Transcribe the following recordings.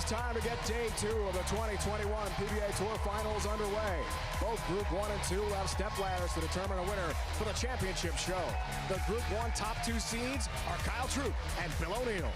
is time to get day 2 of the 2021 PBA Tour Finals underway. Both Group 1 and 2 will have step ladders to determine a winner for the championship show. The Group 1 top 2 seeds are Kyle Troup and Bill O'Neill.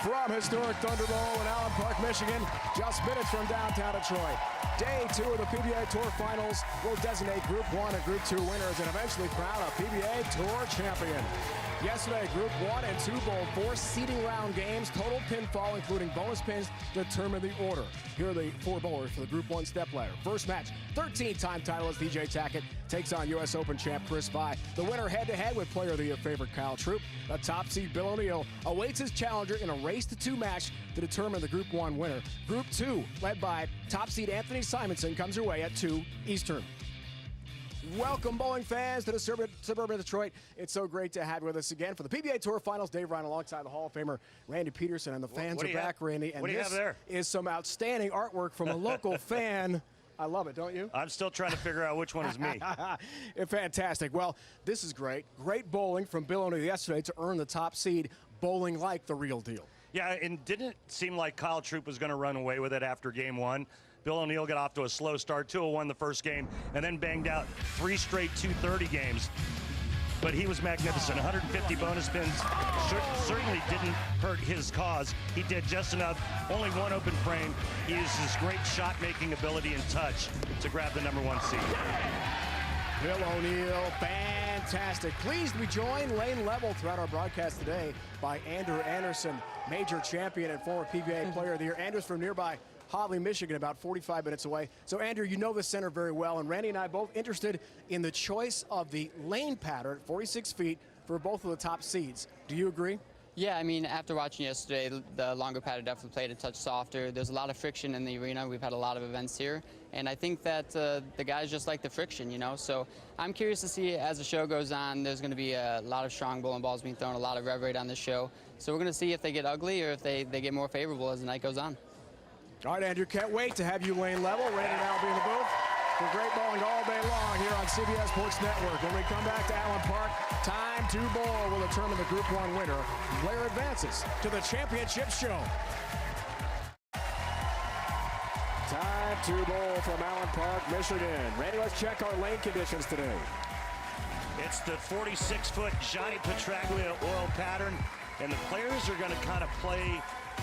From historic Thunder Bowl in Allen Park, Michigan, just minutes from downtown Detroit. Day 2 of the PBA Tour Finals will designate Group 1 and Group 2 winners and eventually crown a PBA Tour champion. Yesterday, Group 1 and 2 bowled 4 seeding round games. Total pinfall, including bonus pins, determined the order. Here are the 4 bowlers for the Group 1 step ladder. First match, 13-time titleist DJ Tackett takes on U.S. Open champ Chris Pye. The winner head-to-head with player of the year favorite Kyle Troup. The top seed Bill O'Neill awaits his challenger in a race-to-2 match to determine the Group 1 winner. Group 2, led by top seed Anthony Simonson, comes your way at 2 Eastern. Welcome, bowling fans, to the suburban Detroit. It's so great to have you with us again for the PBA Tour Finals. Dave Ryan alongside the Hall of Famer Randy Pedersen, and the fans are back, Randy. And what do you have there? Is some outstanding artwork from a local fan. I love it, don't you? I'm still trying to figure out which one is me. Fantastic. Well, this is great. Great bowling from Bill O'Neill yesterday to earn the top seed, bowling like the real deal. Yeah, and didn't it seem like Kyle Troup was going to run away with it after game 1? Bill O'Neill got off to a slow start, 2-0 the first game, and then banged out 3 straight 230 games. But he was magnificent. 150 bonus pins certainly didn't hurt his cause. He did just enough. Only 1 open frame. He used his great shot-making ability and touch to grab the #1 seed. Bill O'Neill, fantastic. Pleased to be joined lane level throughout our broadcast today by Andrew Anderson, major champion and former PBA player of the year. Andrew's from nearby Hobley, Michigan, about 45 minutes away. So, Andrew, you know the center very well, and Randy and I both interested in the choice of the lane pattern, 46 feet, for both of the top seeds. Do you agree? Yeah, I mean, after watching yesterday, the longer pattern definitely played a touch softer. There's a lot of friction in the arena. We've had a lot of events here, and I think that the guys just like the friction, you know. So I'm curious to see as the show goes on. There's going to be a lot of strong bowling balls being thrown, a lot of rev rate on this show. So we're going to see if they get ugly or if they get more favorable as the night goes on. All right, Andrew, can't wait to have you lane level. Randy and I will be in the booth for great bowling all day long here on CBS Sports Network. When we come back to Allen Park, time to bowl will determine the Group 1 winner. Player advances to the championship show. Time to bowl from Allen Park, Michigan. Randy, let's check our lane conditions today. It's the 46-foot Johnny Petraglia oil pattern, and the players are going to kind of play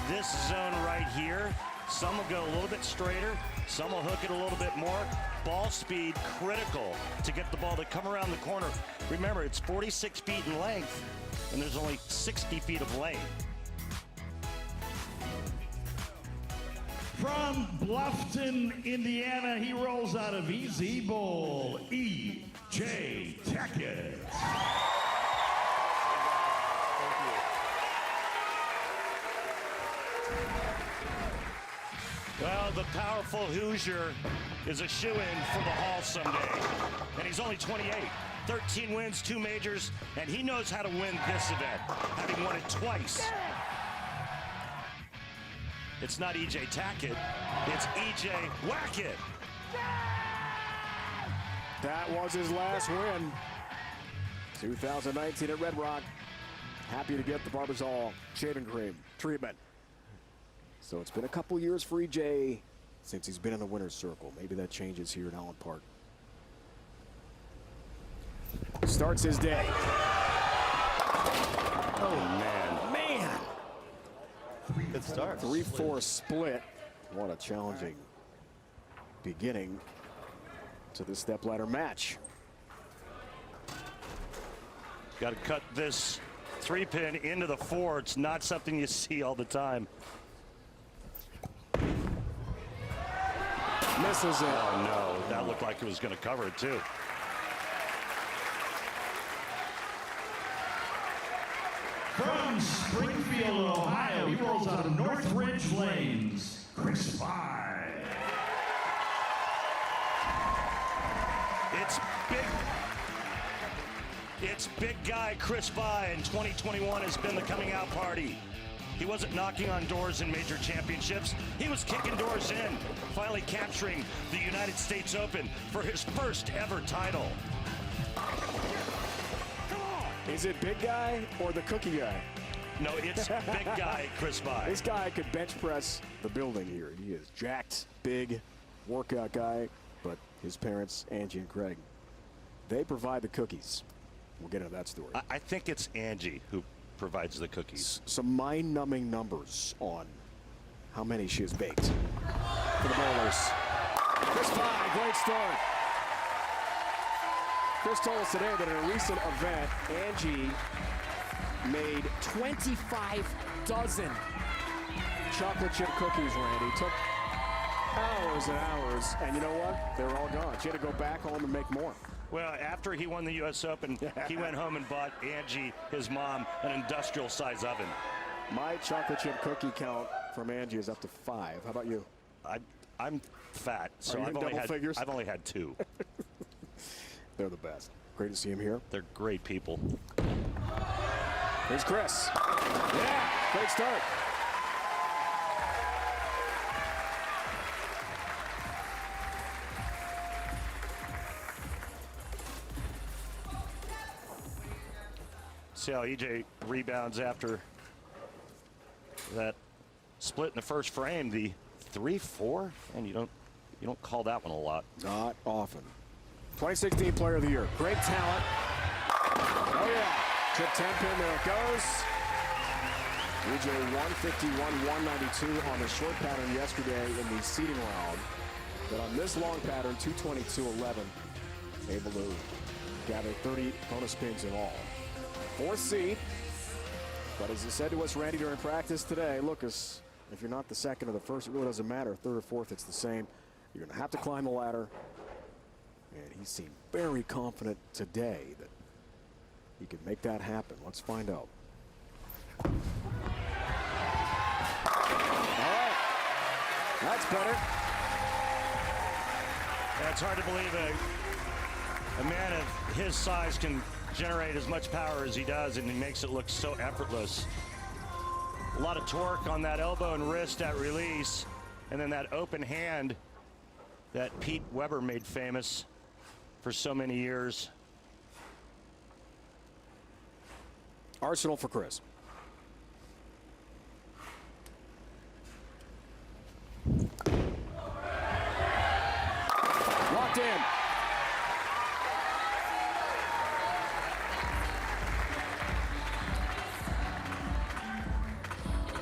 this zone right here. Some will go a little bit straighter, some will hook it a little bit more. Ball speed critical to get the ball to come around the corner. Remember, it's 46 feet in length, and there's only 60 feet of lane. From Bluffton, Indiana, he rolls out of Easy Bowl, E.J. Tackett. Well, the powerful Hoosier is a shoo-in for the Hall someday. And he's only 28. 13 wins, 2 majors, and he knows how to win this event, having won it twice. It's not E.J. Tackett, it's E.J. Wackett. That was his last win. 2019 at Red Rock. Happy to get the Barbasol shaving cream treatment. So it's been a couple years for E.J. since he's been in the winner's circle. Maybe that changes here at Allen Park. Starts his day. Oh, man. Man! Good start. 3-4 split. What a challenging beginning to this stepladder match. Got to cut this 3-pin into the 4. It's not something you see all the time. Misses it. Oh, no. That looked like it was going to cover it, too. From Springfield, Ohio, he rolls out of Northridge Lanes, Chris Pye. It's big guy Chris Vi in 2021 has been the coming out party. He wasn't knocking on doors in major championships. He was kicking doors in, finally capturing the United States Open for his first ever title. Is it big guy or the cookie guy? No, it's big guy Chris Vi. This guy could bench press the building here. He is jacked, big, workout guy, but his parents, Angie and Craig, they provide the cookies. We'll get into that story. I think it's Angie who provides the cookies. Some mind-numbing numbers on how many she has baked for the bowlers. Chris Vi, great start. Chris told us today that in a recent event, Angie made 25 dozen chocolate chip cookies, Randy. Took hours and hours, and you know what? They were all gone. She had to go back home and make more. Well, after he won the U.S. Open, he went home and bought Angie, his mom, an industrial-size oven. My chocolate chip cookie count from Angie is up to 5. How about you? I'm fat, so I've only had 2. They're the best. Great to see him here. They're great people. Here's Chris. Yeah, great start. See how EJ rebounds after that split in the first frame. The 3-4, and you don't call that one a lot. Not often. 2016 Player of the Year. Great talent. Oh yeah. Trip 10 pin, there it goes. EJ 151-192 on the short pattern yesterday in the seeding round. But on this long pattern, 222-11, able to gather 30 bonus spins in all. 4th seed. But as he said to us, Randy, during practice today, look, if you're not the second or the first, it really doesn't matter. 3rd or 4th, it's the same. You're going to have to climb the ladder. And he seemed very confident today that he could make that happen. Let's find out. All right. That's better. Yeah, it's hard to believe a man of his size can generate as much power as he does, and he makes it look so effortless. A lot of torque on that elbow and wrist at release, and then that open hand that Pete Weber made famous for so many years. Arsenal for Chris. Locked in.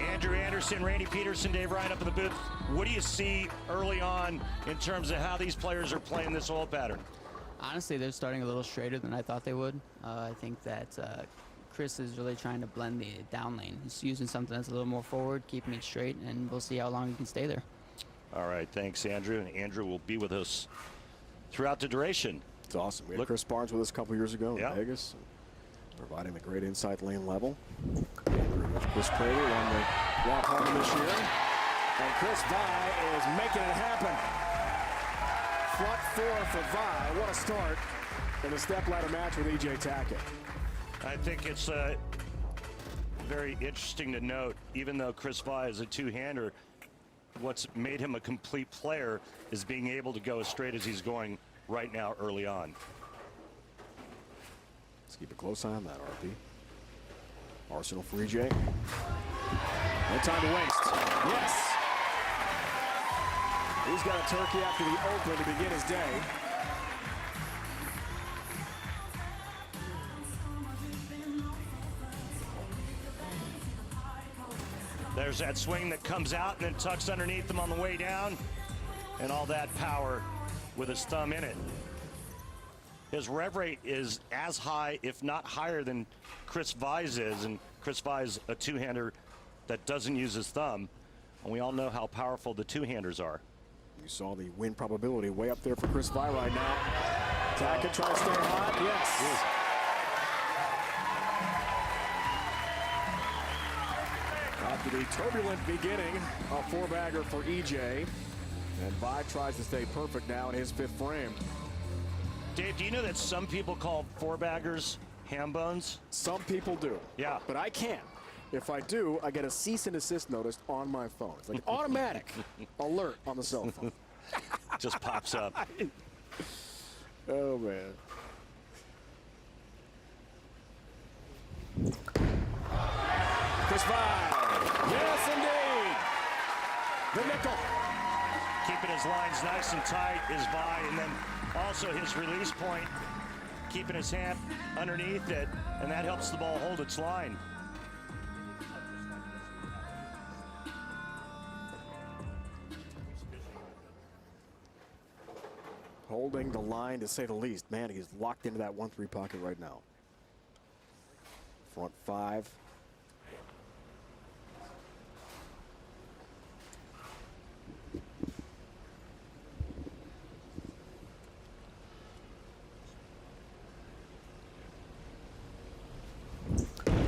Andrew Anderson, Randy Pedersen, Dave Ryan up in the booth. What do you see early on in terms of how these players are playing this hole pattern? Honestly, they're starting a little straighter than I thought they would. I think that Chris is really trying to blend the down lane. He's using something that's a little more forward, keeping it straight, and we'll see how long he can stay there. All right, thanks, Andrew. And Andrew will be with us throughout the duration. It's awesome. We had Chris Barnes with us a couple years ago in Vegas, providing the great insight lane level. Andrew with Chris Prater on the walk home this year. And Chris Vi is making it happen. Front 4 for Vi. What a start in the stepladder match with EJ Tackett. I think it's very interesting to note, even though Chris Vi is a two-hander, what's made him a complete player is being able to go as straight as he's going right now early on. Let's keep a close eye on that, RP. Arsenal for EJ. No time to waste. Yes! He's got a turkey after the Open to begin his day. There's that swing that comes out and then tucks underneath him on the way down, and all that power with his thumb in it. His rev rate is as high, if not higher, than Chris Vi's is, and Chris Vi's a two-hander that doesn't use his thumb, and we all know how powerful the two-handers are. You saw the win probability way up there for Chris Vi right now. Tackett trying to stay hot. Yes. After the turbulent beginning, a four-bagger for EJ. And Vi tries to stay perfect now in his 5th frame. Dave, do you know that some people call four-baggers ham bones? Some people do. Yeah. But I can't. If I do, I get a cease and desist notice on my phone. It's like automatic alert on the cell phone. Just pops up. Oh, man. Chris Vine. Yes, indeed. The nickel. Keeping his lines nice and tight is Vi, and then also his release point, keeping his hand underneath it, and that helps the ball hold its line. Holding the line, to say the least. Man, he's locked into that 1-3 pocket right now. Front 5.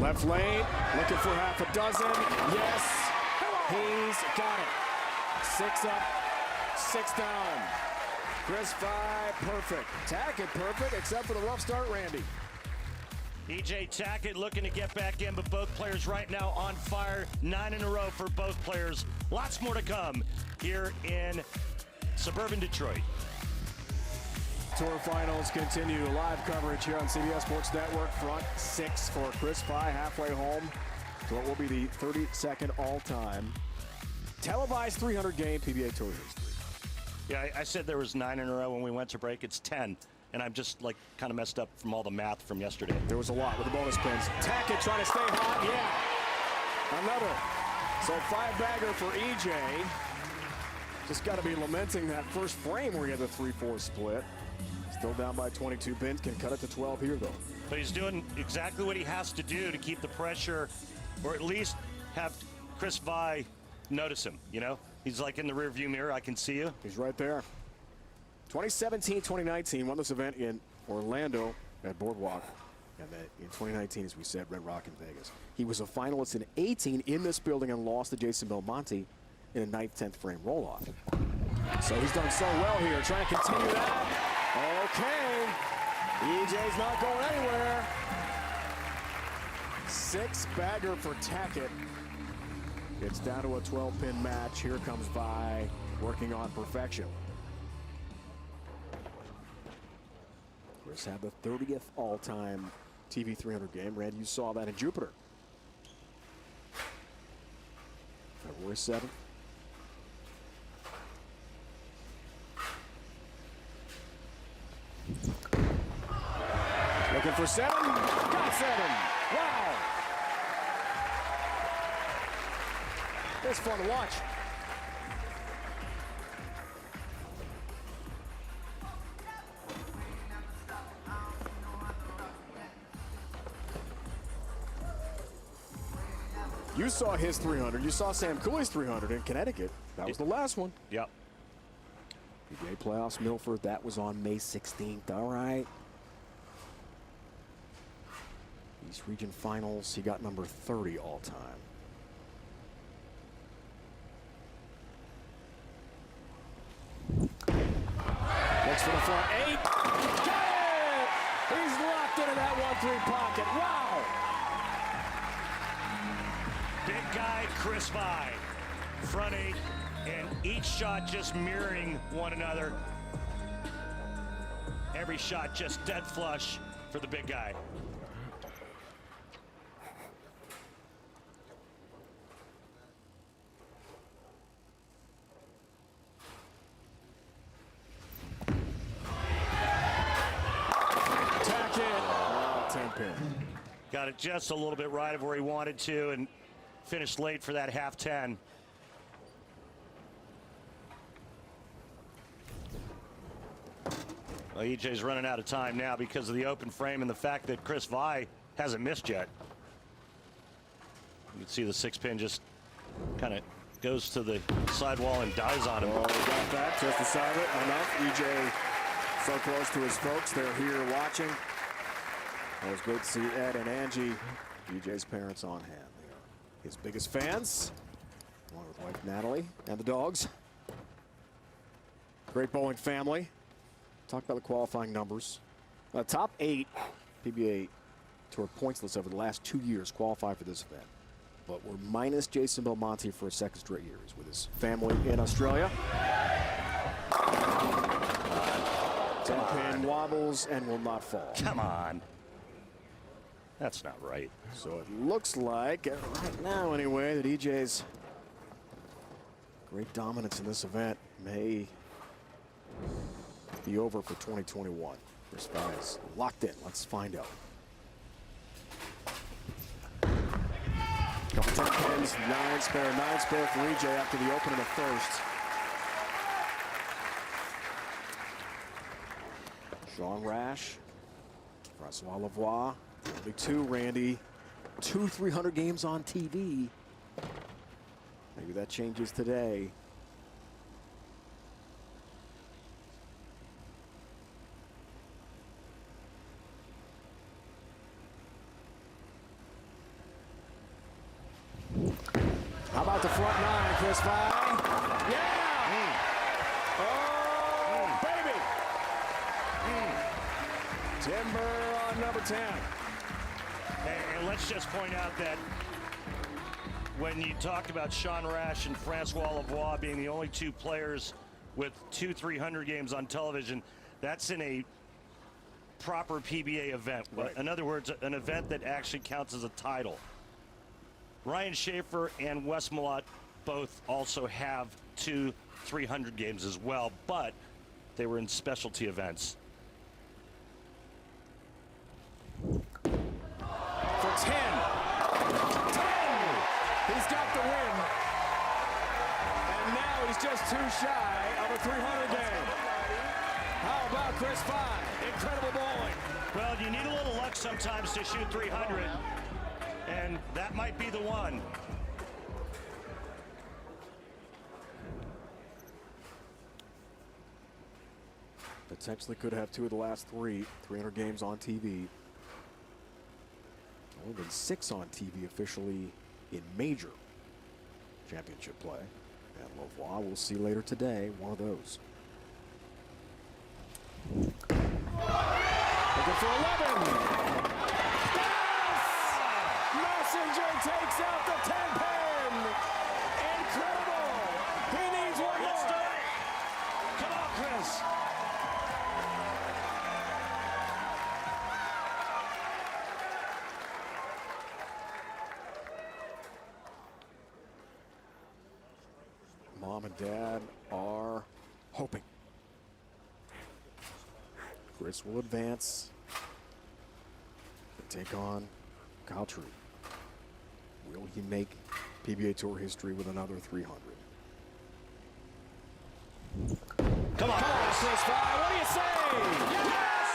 Left lane, looking for half a dozen. Yes, he's got it. 6 up, 6 down. Chris Vine, perfect. Tackett, perfect, except for the rough start, Randy. E.J. Tackett looking to get back in, but both players right now on fire. 9 in a row for both players. Lots more to come here in suburban Detroit. Tour finals continue. Live coverage here on CBS Sports Network. Front 6 for Chris Vine, halfway home to what will be the 32nd all-time televised 300-game PBA Tour history. Yeah, I said there was 9 in a row when we went to break. It's 10, and I'm just like kind of messed up from all the math from yesterday. There was a lot with the bonus pins. Tackett trying to stay hot. Yeah, another. So 5-bagger for EJ. Just got to be lamenting that first frame where he had the 3-4 split. Still down by 22 pins. Can cut it to 12 here, though. But he's doing exactly what he has to do to keep the pressure, or at least have Chris Vine notice him, you know? He's like in the rearview mirror. I can see you. He's right there. 2017, 2019, won this event in Orlando at Boardwalk. And then in 2019, as we said, Red Rock in Vegas. He was a finalist in 18 in this building and lost to Jason Belmonte in a 9th, 10th frame roll-off. So he's done so well here. Trying to continue that. Okay. EJ's not going anywhere. 6-bagger for Tackett. It's down to a 12-pin match. Here comes Vi working on perfection. Chris had the 30th all-time TV 300 game. Randy, you saw that in Jupiter. February 7th. Looking for 7. Got 7. Wow. It's fun to watch. You saw his 300. You saw Sam Cooley's 300 in Connecticut. That was the last one. Yep. PBA playoffs, Milford. That was on May 16th. All right. East Region Finals. He got number 30 all time. Looks for the front 8. Got it! He's locked into that 1-3 pocket. Wow! Big guy, Chris Vine. Front 8, and each shot just mirroring one another. Every shot just dead flush for the big guy. Got it just a little bit right of where he wanted to and finished late for that half 10. Well, EJ's running out of time now because of the open frame and the fact that Chris Vine hasn't missed yet. You can see the 6-pin just kind of goes to the sidewall and dies on him. Oh, he got that just aside it enough. EJ so close to his folks. They're here watching. It was great to see Ed and Angie, EJ's parents, on hand. They are his biggest fans, along with wife Natalie and the dogs. Great bowling family. talk about the qualifying numbers. Top 8 PBA Tour points list over the last 2 years qualify for this event. But we're minus Jason Belmonte for a second straight year. He's with his family in Australia. 10-pin wobbles and will not fall. Come on. That's not right. So it looks like, right now anyway, that EJ's great dominance in this event may be over for 2021. Chris Fye is locked in. Let's find out. Couple 10 pins, 9 spare for EJ after the open of the first. Sean Rash, Francois Lavoie, only 2, Randy. 2 300 games on TV. Maybe that changes today. How about the front 9, Chris Fye? Yeah! Oh, baby! Timber on number 10. And let's just point out that when you talked about Sean Rash and Francois Lavoie being the only 2 players with 2 300 games on television, that's in a proper PBA event. Right. In other words, an event that actually counts as a title. Ryan Schaefer and Wes Malott both also have 2 300 games as well, but they were in specialty events. For 10. 10! He's got the win. And now he's just too shy of a 300 game. How about Chris Fye? Incredible bowling. Well, you need a little luck sometimes to shoot 300, and that might be the one. Potentially could have 2 of the last 3 300 games on TV. Only been 6 on TV officially in major championship play. And Lavoie, we'll see later today, one of those. Looking for 11. Yes! Messenger takes out the 10-pin. Incredible. He needs one Let's more. do it. Come on, Chris. Mom and Dad are hoping Chris will advance and take on Kyle True. Will he make PBA Tour history with another 300? Come on, Chris Fye, what do you say? Yes!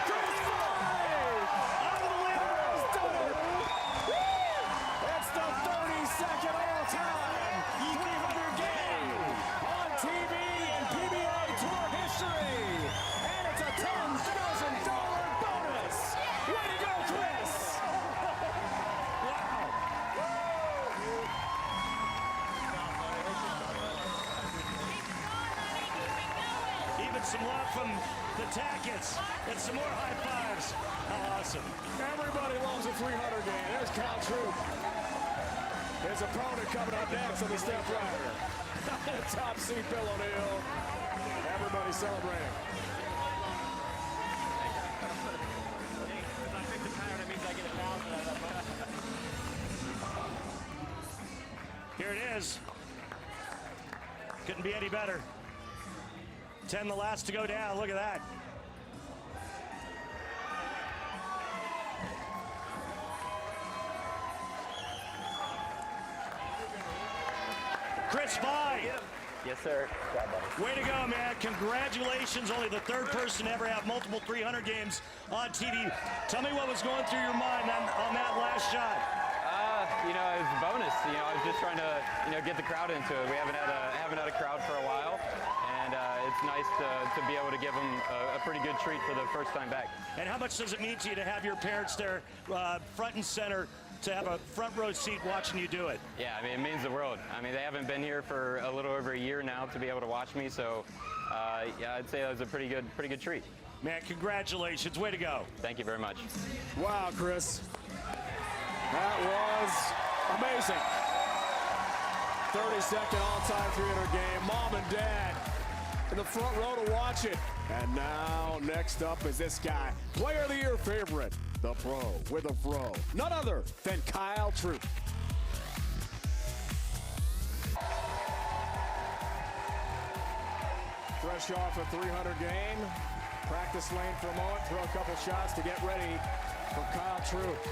Chris Fye! Out of the window! Done it! It's the 32nd all-time 300 game on TV in PBA Tour history. And it's a $10,000 bonus. Way to go, Chris! Wow. Even some love from the Tackets and some more high fives. How awesome. Everybody loves a 300 game. There's Kyle Troop. His opponent coming up next on the Stepladder. Top seat, Bill O'Neill. Everybody celebrating. Here it is. Couldn't be any better. 10 the last to go down. Look at that. Chris Fye. Yes, sir. Way to go, man. Congratulations. Only the 3rd person to ever have multiple 300 games on TV. Tell me what was going through your mind on that last shot. You know, it was a bonus. You know, I was just trying to, get the crowd into it. We haven't had a crowd for a while, and it's nice to be able to give them a pretty good treat for the first time back. And how much does it mean to you to have your parents there front and center, to have a front row seat watching you do it? Yeah, I mean, it means the world. I mean, they haven't been here for a little over a year now to be able to watch me, so Yeah, I'd say that was a pretty good treat. Man, congratulations. Way to go. Thank you very much. Wow, Chris. That was amazing. 32nd all-time 300 game. Mom and Dad in the front row to watch it. And now, next up is this guy. Player of the Year favorite. The pro with a fro. None other than Kyle Troop. Fresh off a 300 game. Practice lane for a moment. Throw a couple shots to get ready for Kyle Troop.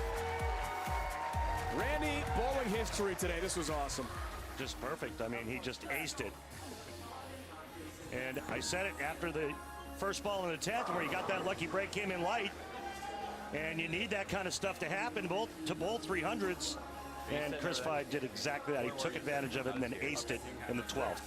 Randy, bowling history today. This was awesome. Just perfect. I mean, he just aced it. And I said it after the first ball in the 10th where he got that lucky break, came in light. And you need that kind of stuff to happen to bowl 300s. And Chris Fye did exactly that. He took advantage of it and then aced it in the 12th.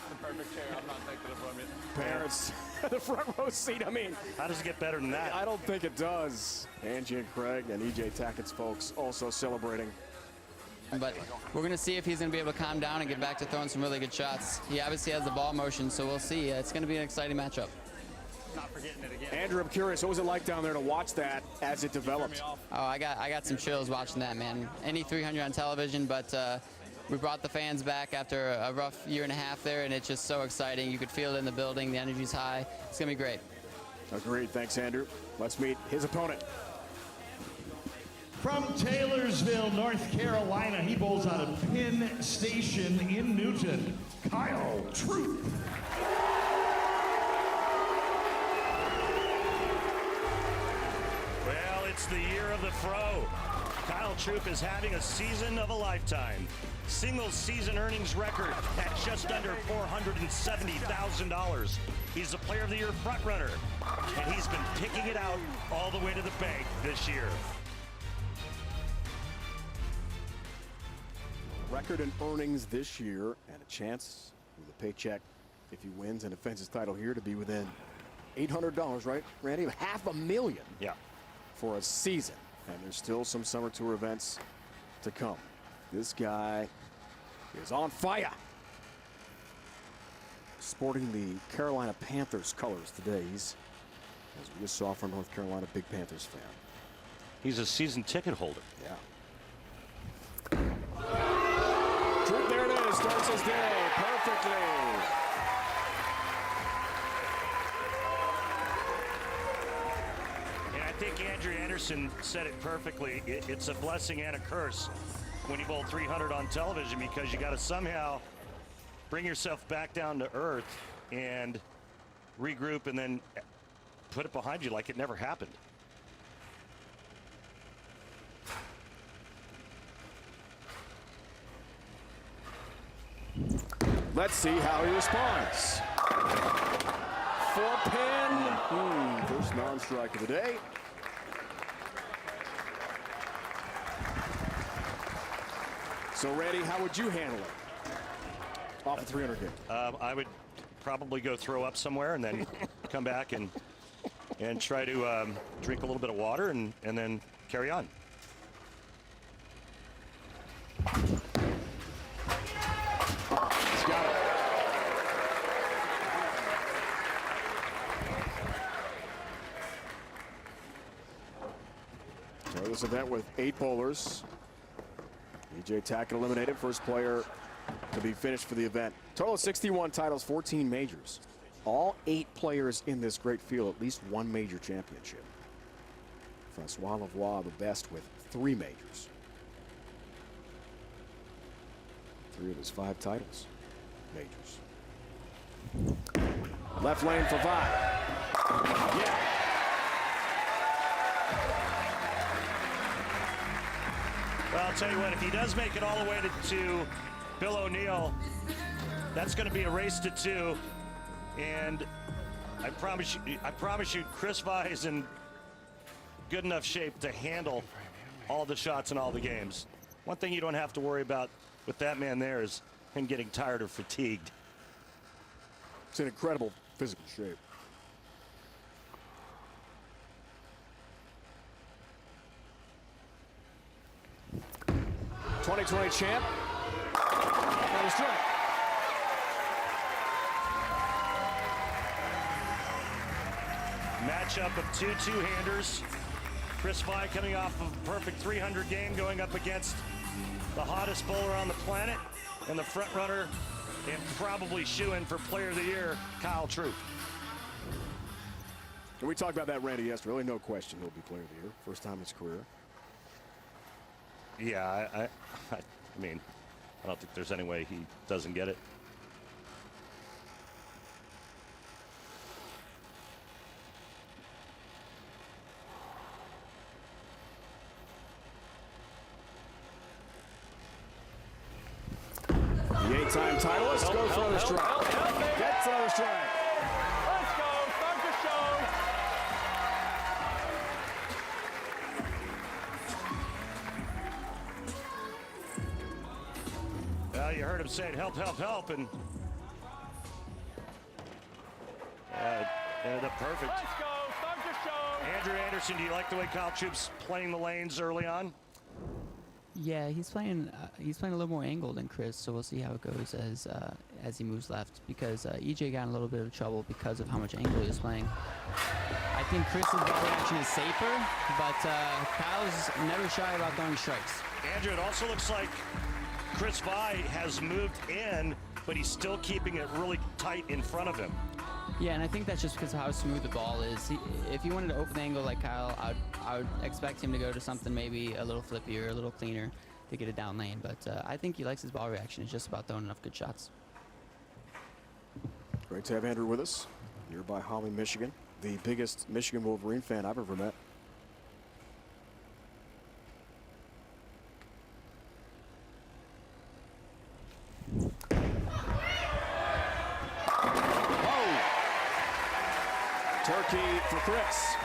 The perfect chair. I'm not taking it from you. Parents, the front row seat. I mean, how does it get better than that? I don't think it does. Angie and Craig and EJ Tackett's folks also celebrating. But we're going to see if he's going to be able to calm down and get back to throwing some really good shots. He obviously has the ball motion, so we'll see. It's going to be an exciting matchup. Not forgetting it again. Andrew, I'm curious, what was it like down there to watch that as it developed? Oh, I got some chills watching that, man. Any 300 on television, but we brought the fans back after a rough year and a half there, and it's just so exciting. You could feel it in the building. The energy's high. It's going to be great. Agreed. Thanks, Andrew. Let's meet his opponent. From Taylorsville, North Carolina, he bowls out of Penn Station in Newton, Kyle Troop. Well, it's the year of the fro. Kyle Troop is having a season of a lifetime. Single season earnings record at just under $470,000. He's the Player of the Year frontrunner, and he's been picking it out all the way to the bank this year. Record in earnings this year and a chance with a paycheck if he wins and defends his title here to be within $800, right, Randy? $500,000 for a season. And there's still some summer tour events to come. This guy is on fire. Sporting the Carolina Panthers colors today. He's, as we just saw from North Carolina, big Panthers fan. He's a season ticket holder. Yeah. Troop, there it is, starts his day perfectly. And I think Andrew Anderson said it perfectly. It's a blessing and a curse when you bowl 300 on television, because you got to somehow bring yourself back down to earth and regroup and then put it behind you like it never happened. Let's see how he responds. For Penn. First non-strike of the day. So, Randy, how would you handle it off a 300 game? I would probably go throw up somewhere and then come back and try to drink a little bit of water and then carry on. He's got it. So this event with 8 bowlers. EJ Tackett eliminated, first player to be finished for the event. Total of 61 titles, 14 majors. All 8 players in this great field, at least one major championship. Francois Lavoie, the best with 3 majors. 3 of his 5 titles, majors. Left lane for Vaught. Yeah. Well, I'll tell you what, if he does make it all the way to Bill O'Neill, that's going to be a race to 2. And I promise you, Chris Fye is in good enough shape to handle all the shots in all the games. One thing you don't have to worry about with that man there is him getting tired or fatigued. It's in incredible physical shape. '20 champ. And he's doing it. matchup of two two-handers. Chris Vi coming off of a perfect 300 game, going up against the hottest bowler on the planet and the front runner and probably shoo-in for Player of the Year, Kyle Troop. And we talked about that, Randy, yesterday. Really no question he'll be Player of the Year. First time in his career. Yeah, I mean, I don't think there's any way he doesn't get it. The 8-time titleist goes for another strike. Gets another strike. Let's go. Start the show. Well, you heard him saying help, help, help, and it ended up perfect. Let's go. Start the show. Andrew Anderson, do you like the way Kyle Troop's playing the lanes early on? Yeah, he's playing a little more angle than Chris, so we'll see how it goes as he moves left. Because EJ got in a little bit of trouble because of how much angle he was playing. I think Chris's ball reaction is safer, but Kyle's never shy about throwing strikes. Andrew, it also looks like Chris Vi has moved in, but he's still keeping it really tight in front of him. Yeah, and I think that's just because of how smooth the ball is. If he wanted to open the angle like Kyle, I would expect him to go to something maybe a little flippier, a little cleaner to get it down lane. But I think he likes his ball reaction. It's just about throwing enough good shots. Great to have Andrew with us. Nearby Holly, Michigan. The biggest Michigan Wolverine fan I've ever met. Turkey for Chris.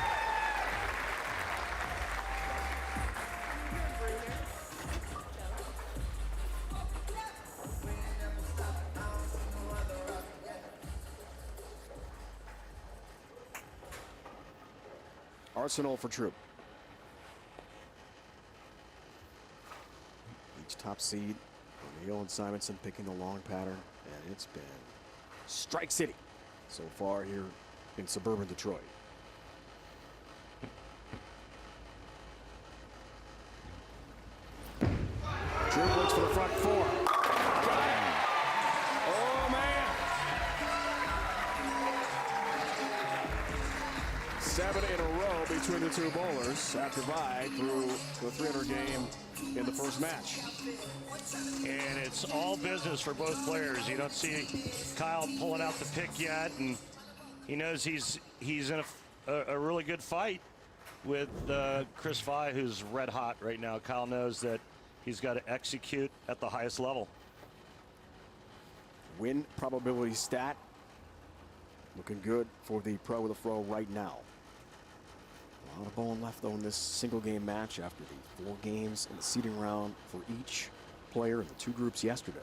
Arsenal for Troop. Each top seed, O'Neal and Simonson picking the long pattern, and it's been Strike City so far here in suburban Detroit. Troop looks for the front four. Got it. Oh, man. 7 in a row between the two bowlers after Vi threw the 300 game in the first match. And it's all business for both players. You don't see Kyle pulling out the pick yet, and he knows he's in a really good fight with Chris Vi, who's red hot right now. Kyle knows that he's got to execute at the highest level. Win probability stat looking good for the pro with a fro right now. A lot of bone left though in this single game match after the 4 games in the seeding round for each player in the 2 groups yesterday.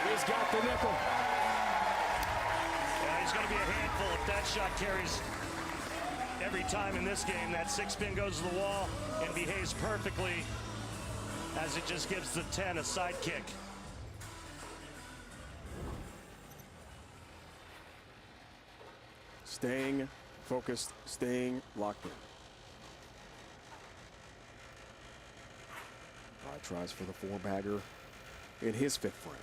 He's got the nickel. Yeah, he's going to be a handful if that shot carries every time in this game. That 6-pin goes to the wall and behaves perfectly as it just gives the 10 a sidekick. Staying focused, staying locked in. Tries for the 4-bagger in his 5th frame.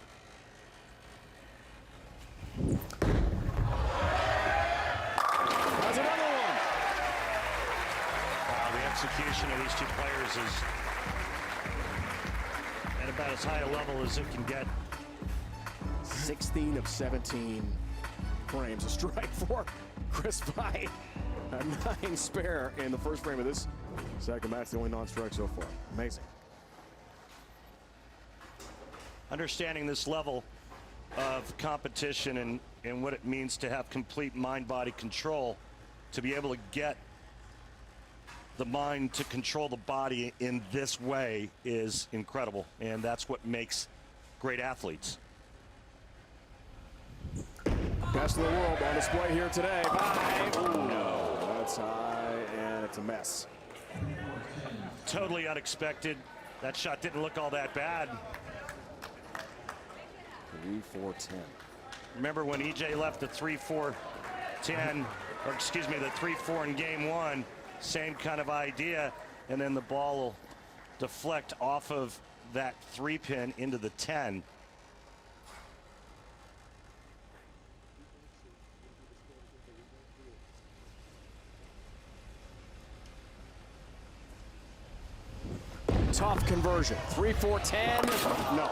That's another one. The execution of these two players is at about as high a level as it can get. 16 of 17 frames. A strike for Chris Vi. A 9 spare in the first frame of this second match. The only non-strike so far. Amazing. Understanding this level of competition and what it means to have complete mind-body control, to be able to get the mind to control the body in this way is incredible, and that's what makes great athletes. Best in the world on display here today. No, that's high, and it's a mess. Totally unexpected. That shot didn't look all that bad. 3-4-10. Remember when EJ left the 3-4-10, or excuse me, the 3-4 in game one, same kind of idea, and then the ball will deflect off of that 3-pin into the 10. Tough conversion. 3-4-10. No.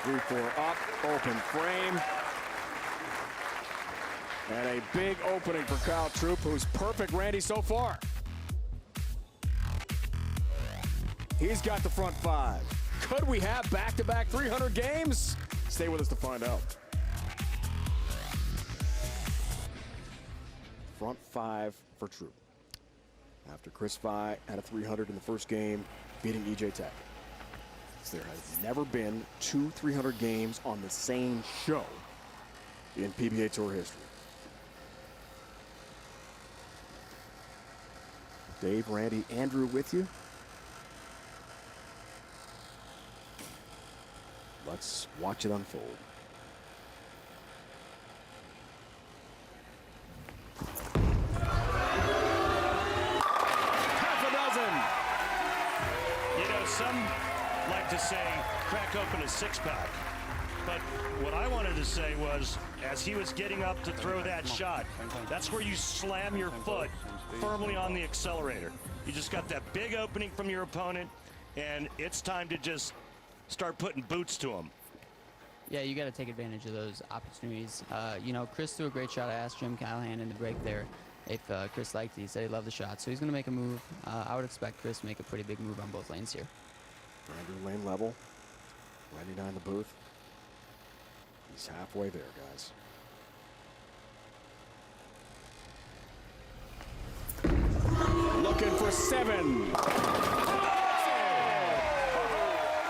3-4 up. Open frame. And a big opening for Kyle Troup, who's perfect, Randy, so far. He's got the front five. Could we have back-to-back 300 games? Stay with us to find out. Front five for Troup. After Chris Vi had a 300 in the first game, beating EJ Tech. There has never been 2 300 games on the same show in PBA Tour history. Dave, Randy, Andrew with you. Let's watch it unfold. Some like to say crack open a six-pack, but what I wanted to say was, as he was getting up to throw that shot, that's where you slam your foot firmly on the accelerator. You just got that big opening from your opponent, and it's time to just start putting boots to him. Yeah, you got to take advantage of those opportunities. You know, Chris threw a great shot. I asked Jim Callahan in the break there if Chris liked it. He said he loved the shot, so he's going to make a move. I would expect Chris to make a pretty big move on both lanes here. Andrew lane level. Randy down the booth. He's halfway there, guys. Looking for 7. Oh,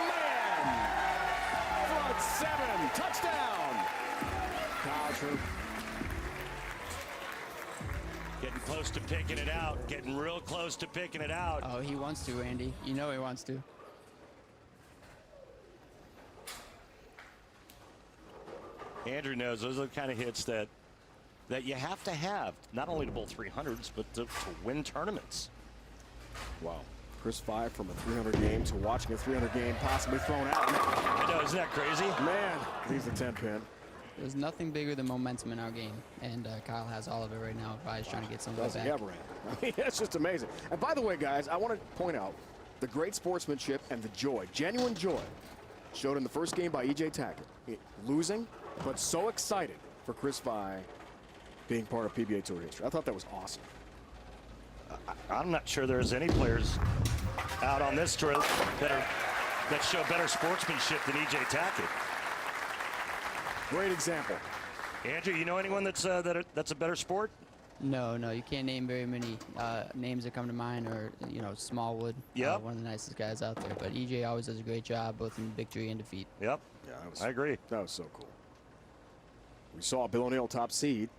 man! Front 7. Touchdown! Kyle Troup. Getting close to picking it out. Getting real close to picking it out. Oh, he wants to, Randy. You know he wants to. Andrew knows those are the kind of hits that you have to have, not only to bowl 300s, but to win tournaments. Wow. Chris Vi from a 300 game to watching a 300 game possibly thrown out. I know, isn't that crazy? Man, he's a 10-pin. There's nothing bigger than momentum in our game, and Kyle has all of it right now. Vi's trying to get some of it back. I mean, that's just amazing. And by the way, guys, I want to point out the great sportsmanship and the joy, genuine joy, showed in the first game by EJ Tackett. Losing, but so excited for Chris Vi being part of PBA Tour history. I thought that was awesome. I'm not sure there's any players out on this tour that show better sportsmanship than EJ Tackett. Great example. Andrew, you know anyone that's that's a better sport? No, you can't name very many names that come to mind, or, you know, Smallwood, Yep. one of the nicest guys out there. But EJ always does a great job, both in victory and defeat. Yep. Yeah, I agree. That was so cool. We saw Bill O'Neill top seed.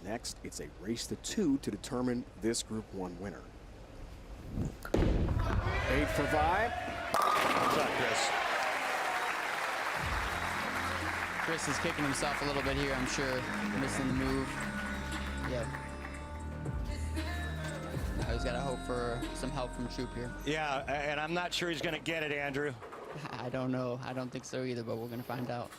Next, it's a race to 2 to determine this Group 1 winner. 8 for Vi. What's up, Chris? Chris is kicking himself a little bit here, I'm sure, missing the move. Yep. Now he's got to hope for some help from Troup here. Yeah, and I'm not sure he's going to get it, Andrew. I don't know. I don't think so either, but we're going to find out.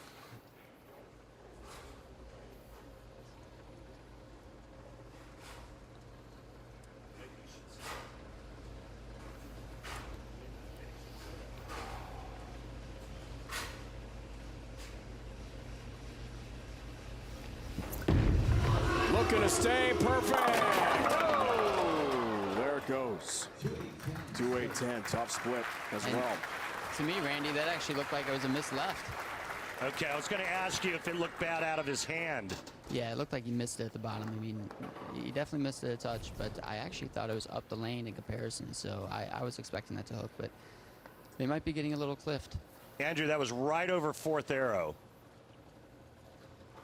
Looking to stay perfect. Oh, there it goes. 2-8-10, tough split as well. To me, Randy, that actually looked like it was a miss left. Okay, I was going to ask you if it looked bad out of his hand. Yeah, it looked like he missed it at the bottom. I mean, he definitely missed it a touch, but I actually thought it was up the lane in comparison, so I was expecting that to hook, but they might be getting a little cliffed. Andrew, that was right over 4th arrow.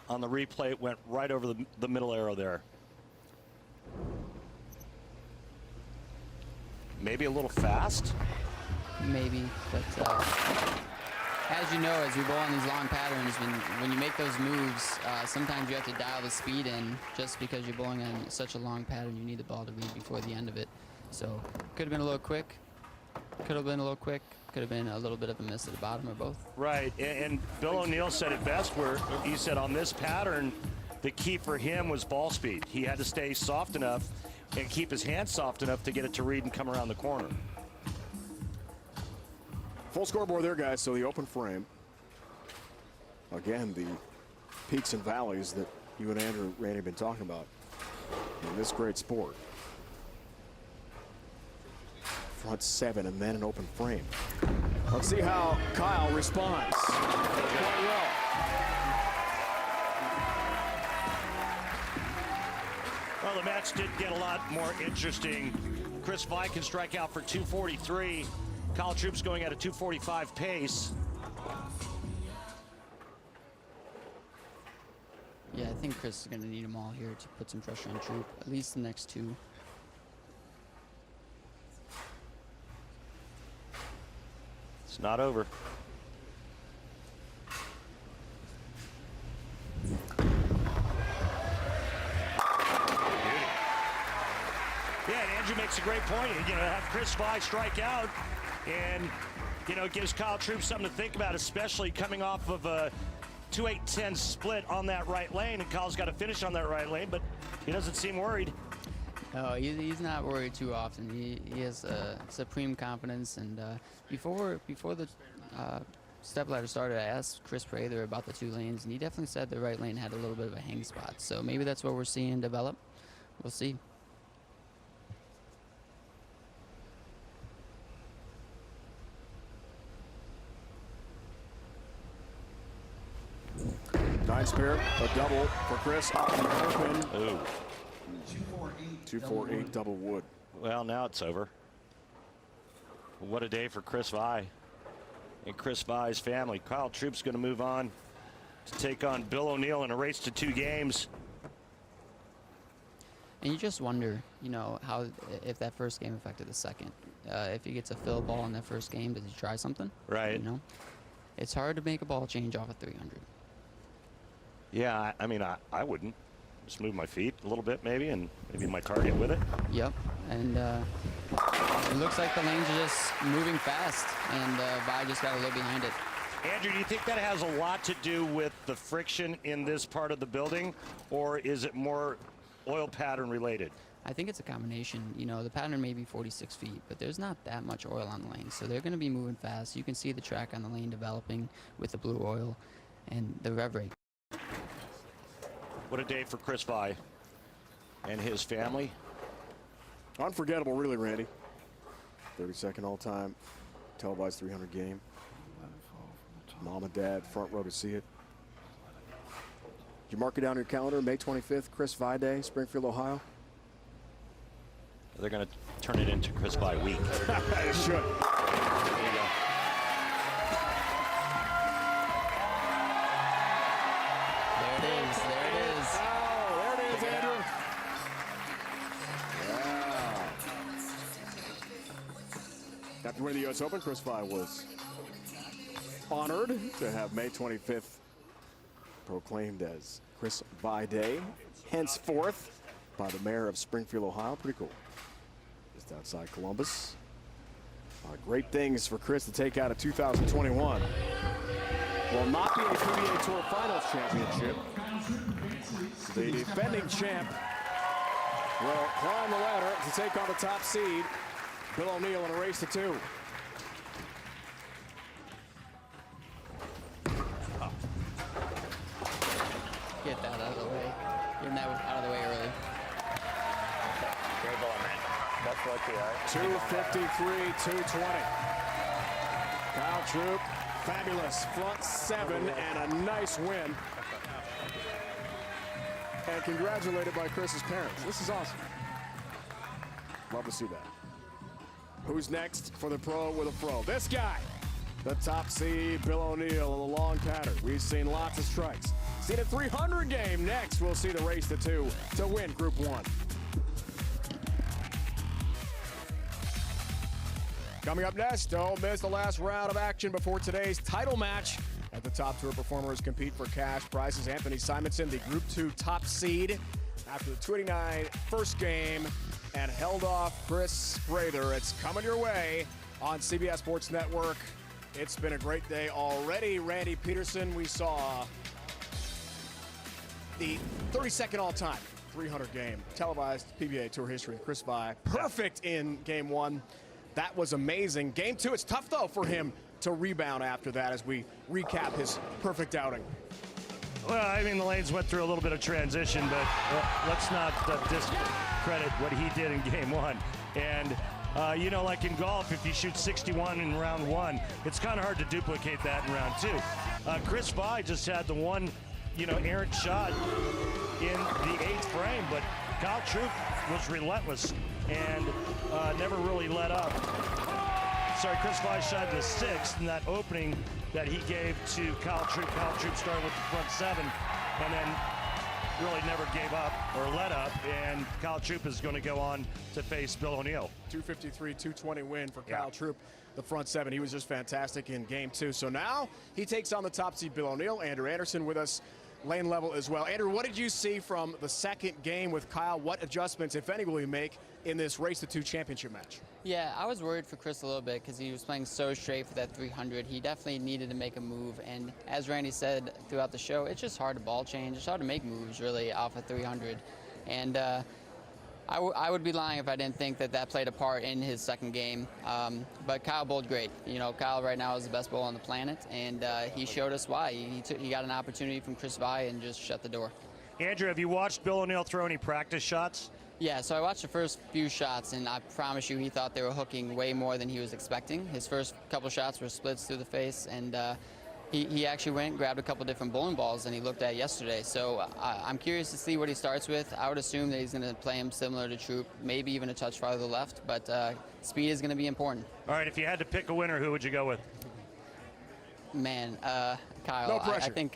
On the replay, it went right over the middle arrow there. Maybe a little fast. Maybe, but as you know, as we bowl on these long patterns, when you make those moves, sometimes you have to dial the speed in. Just because you're bowling on such a long pattern, you need the ball to read before the end of it. So could have been a little quick, could have been a little quick, could have been a little bit of a miss at the bottom, or both. Right, and Bill O'Neill said it best, where he said on this pattern, the key for him was ball speed. He had to stay soft enough and keep his hands soft enough to get it to read and come around the corner. Full scoreboard there, guys, so the open frame. Again, the peaks and valleys that you and Andrew, Randy, have been talking about in this great sport. Front 7 and then an open frame. Let's see how Kyle responds. Quite well. Well, the match did get a lot more interesting. Chris Vi can strike out for 243. Kyle Troup's going at a 245 pace. Yeah, I think Chris is going to need them all here to put some pressure on Troup, at least the next 2. It's not over. Yeah, and Andrew makes a great point. You know, have Chris Vi strike out, and you know, it gives Kyle Troup something to think about, especially coming off of a 2-8-10 split on that right lane, and Kyle's got to finish on that right lane, but he doesn't seem worried. No, he's not worried too often. He has supreme confidence, and before the stepladder started, I asked Chris Prather about the 2 lanes, and he definitely said the right lane had a little bit of a hang spot. So maybe that's what we're seeing develop. We'll see. Nine spare, a double for Chris off the open. Ooh. 248 double wood. Well, now it's over. What a day for Chris Vi and Chris Vi's family. Kyle Troup's going to move on to take on Bill O'Neill in a race to 2 games. And you just wonder, you know, how if that first game affected the second. If he gets a fill ball in that first game, does he try something? Right. You know, it's hard to make a ball change off of 300. Yeah, I mean, I wouldn't. Just move my feet a little bit maybe, and maybe my target with it. Yep, and it looks like the lanes are just moving fast, and Vi just got a little behind it. Andrew, do you think that has a lot to do with the friction in this part of the building, or is it more oil pattern related? I think it's a combination. You know, the pattern may be 46 feet, but there's not that much oil on the lane, so they're going to be moving fast. You can see the track on the lane developing with the blue oil and the rev rate. What a day for Chris Vi and his family. Unforgettable, really, Randy. 32nd all-time televised 300 game. Mom and Dad front row to see it. Did you mark it down on your calendar? May 25th, Chris Vi Day, Springfield, Ohio. They're going to turn it into Chris Vi week. It should. There you go. After winning the U.S. Open, Chris Vi was honored to have May 25th proclaimed as Chris Vi Day, henceforth by the mayor of Springfield, Ohio. Pretty cool. Just outside Columbus. Great things for Chris to take out of 2021. Will not be a PBA Tour Finals championship. The defending champ will climb the ladder to take on the top seed, Bill O'Neill, in a race to 2. Get that out of the way. Getting that out of the way early. Great ball, man. That's lucky, all right? 253, 220. Kyle Troup, fabulous front 7 and a nice win. And congratulated by Chris's parents. This is awesome. Love to see that. Who's next for the pro with a pro? This guy, the top seed, Bill O'Neill, in the long pattern. We've seen lots of strikes. See the 300 game next. We'll see the race to 2 to win Group 1. Coming up next, don't miss the last round of action before today's title match. At the top tour performers compete for cash prizes. Anthony Simonson, the Group 2 top seed, after the 289 first game, and held off Chris Prather. It's coming your way on CBS Sports Network. It's been a great day already. Randy Pedersen, we saw the 32nd all-time 300 game televised PBA Tour history. Chris Vi, perfect in game 1. That was amazing. Game 2, it's tough though for him to rebound after that as we recap his perfect outing. Well, I mean, the lanes went through a little bit of transition, but let's not discredit what he did in game 1. And you know, like in golf, if you shoot 61 in round 1, it's kind of hard to duplicate that in round 2. Chris Vi just had the one, errant shot in the 8th frame, but Kyle Troup was relentless and never really let up. Sorry, Chris Vi shot in the 6th, and that opening that he gave to Kyle Troup. Kyle Troup started with the front 7, and then really never gave up or let up, and Kyle Troup is going to go on to face Bill O'Neill. 253, 220 win for Kyle Troup, the front 7. He was just fantastic in game 2. So now he takes on the top seed Bill O'Neill. Andrew Anderson with us, lane level as well. Andrew, what did you see from the second game with Kyle? What adjustments, if any, will he make in this Race to 2 championship match? Yeah, I was worried for Chris a little bit because he was playing so straight for that 300. He definitely needed to make a move, and as Randy said throughout the show, it's just hard to ball change. It's hard to make moves, really, off of 300. And I would be lying if I didn't think that played a part in his second game. But Kyle bowled great. Kyle right now is the best bowler on the planet, and he showed us why. He got an opportunity from Chris Vi and just shut the door. Andrew, have you watched Bill O'Neill throw any practice shots? Yeah, so I watched the first few shots, and I promise you he thought they were hooking way more than he was expecting. His first couple shots were splits through the face, and he actually went and grabbed a couple different bowling balls than he looked at yesterday. So I'm curious to see what he starts with. I would assume that he's going to play him similar to Troup, maybe even a touch farther left, but speed is going to be important. All right, if you had to pick a winner, who would you go with? Man, Kyle. No pressure. I think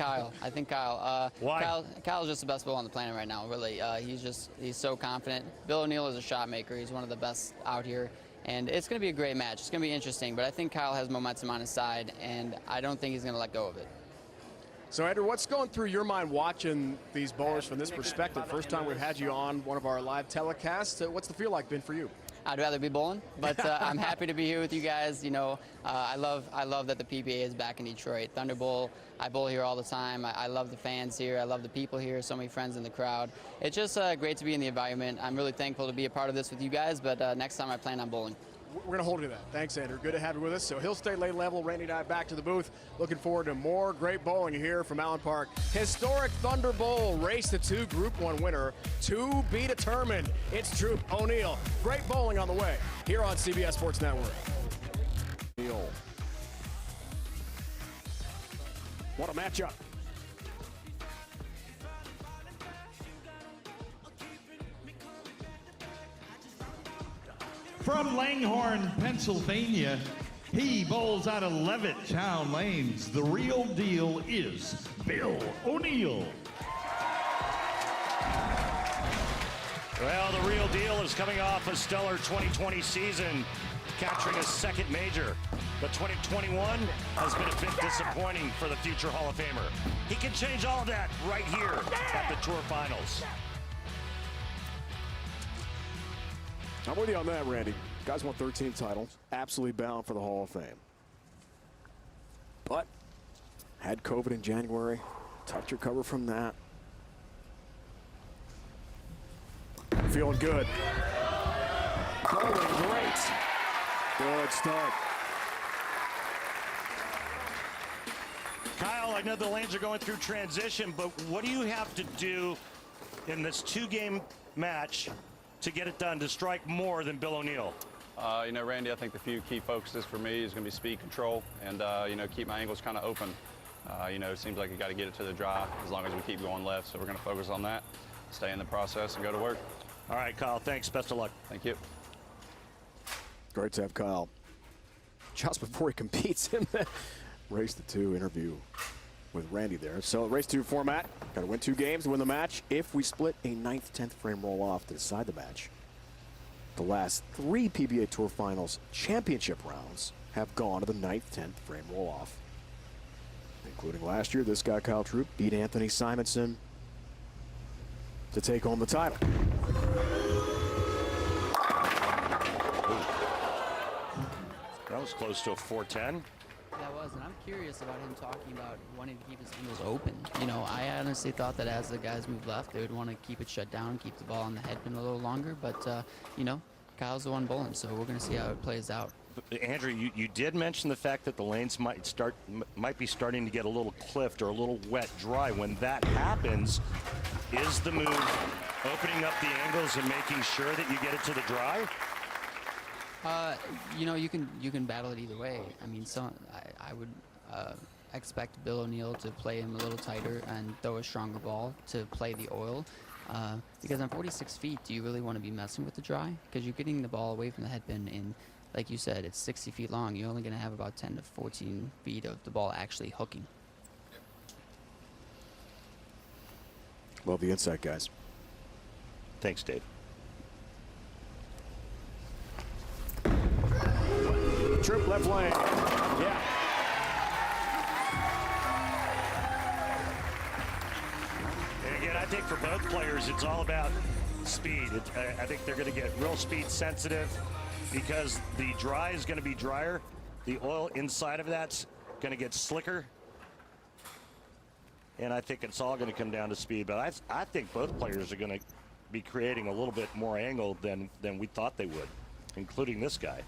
Kyle. Why? Kyle's just the best bowler on the planet right now, really. He's so confident. Bill O'Neill is a shot maker. He's one of the best out here. And it's going to be a great match. It's going to be interesting, but I think Kyle has momentum on his side, and I don't think he's going to let go of it. So, Andrew, what's going through your mind watching these bowlers from this perspective? First time we've had you on one of our live telecasts. What's the feel like been for you? I'd rather be bowling, but I'm happy to be here with you guys. I love that the PBA is back in Detroit. Thunder Bowl, I bowl here all the time. I love the fans here. I love the people here. So many friends in the crowd. It's just great to be in the environment. I'm really thankful to be a part of this with you guys, but next time I plan on bowling. We're going to hold you to that. Thanks, Andrew. Good to have you with us. So he'll stay lane level. Randy and I back to the booth. Looking forward to more great bowling here from Allen Park. Historic Thunder Bowl Race to 2 Group 1 winner to be determined. It's Troup O'Neill. Great bowling on the way here on CBS Sports Network. O'Neill. What a matchup. From Langhorne, Pennsylvania, he bowls out of Levittown Lanes. The real deal is Bill O'Neill. Well, the real deal is coming off a stellar 2020 season, capturing a second major. But 2021 has been a bit disappointing for the future Hall of Famer. He can change all of that right here at the Tour Finals. I'm with you on that, Randy. Guys won 13 titles, absolutely bound for the Hall of Fame. But had COVID in January, tough to recover from that. Feeling good. Bowling great. Good start. Kyle, I know the lanes are going through transition, but what do you have to do in this 2-game match to get it done, to strike more than Bill O'Neill? Randy, I think the few key focuses for me is going to be speed control and, keep my angles kind of open. It seems like you got to get it to the dry as long as we keep going left. So we're going to focus on that, stay in the process, and go to work. All right, Kyle, thanks. Best of luck. Thank you. Great to have Kyle just before he competes in the Race to 2 interview with Randy there. So Race 2 format, got to win 2 games to win the match. If we split a 9th, 10th frame roll off to decide the match, The last 3 PBA Tour Finals championship rounds have gone to the 9th, 10th frame roll-off. Including last year, this guy, Kyle Troup, beat Anthony Simonson to take home the title. That was close to a 410. That was, and I'm curious about him talking about wanting to keep his angles open. You know, I honestly thought that as the guys move left, they would want to keep it shut down, keep the ball on the headpin a little longer. But, you know, Kyle's the one bowling, so we're going to see how it plays out. Andrew, you did mention the fact that the lanes might be starting to get a little cliffed or a little wet dry. When that happens, is the move opening up the angles and making sure that you get it to the dry? You know, you can battle it either way. I mean, I would expect Bill O'Neill to play him a little tighter and throw a stronger ball to play the oil. Because on 46 feet, do you really want to be messing with the dry? Because you're getting the ball away from the headpin, and like you said, it's 60 feet long. You're only going to have about 10 to 14 feet of the ball actually hooking. Love the insight, guys. Thanks, Dave. Troup left lane. Yeah. And again, I think for both players, it's all about speed. I think they're going to get real speed sensitive because the dry is going to be drier. The oil inside of that's going to get slicker. And I think it's all going to come down to speed. But I think both players are going to be creating a little bit more angle than we thought they would, including this guy.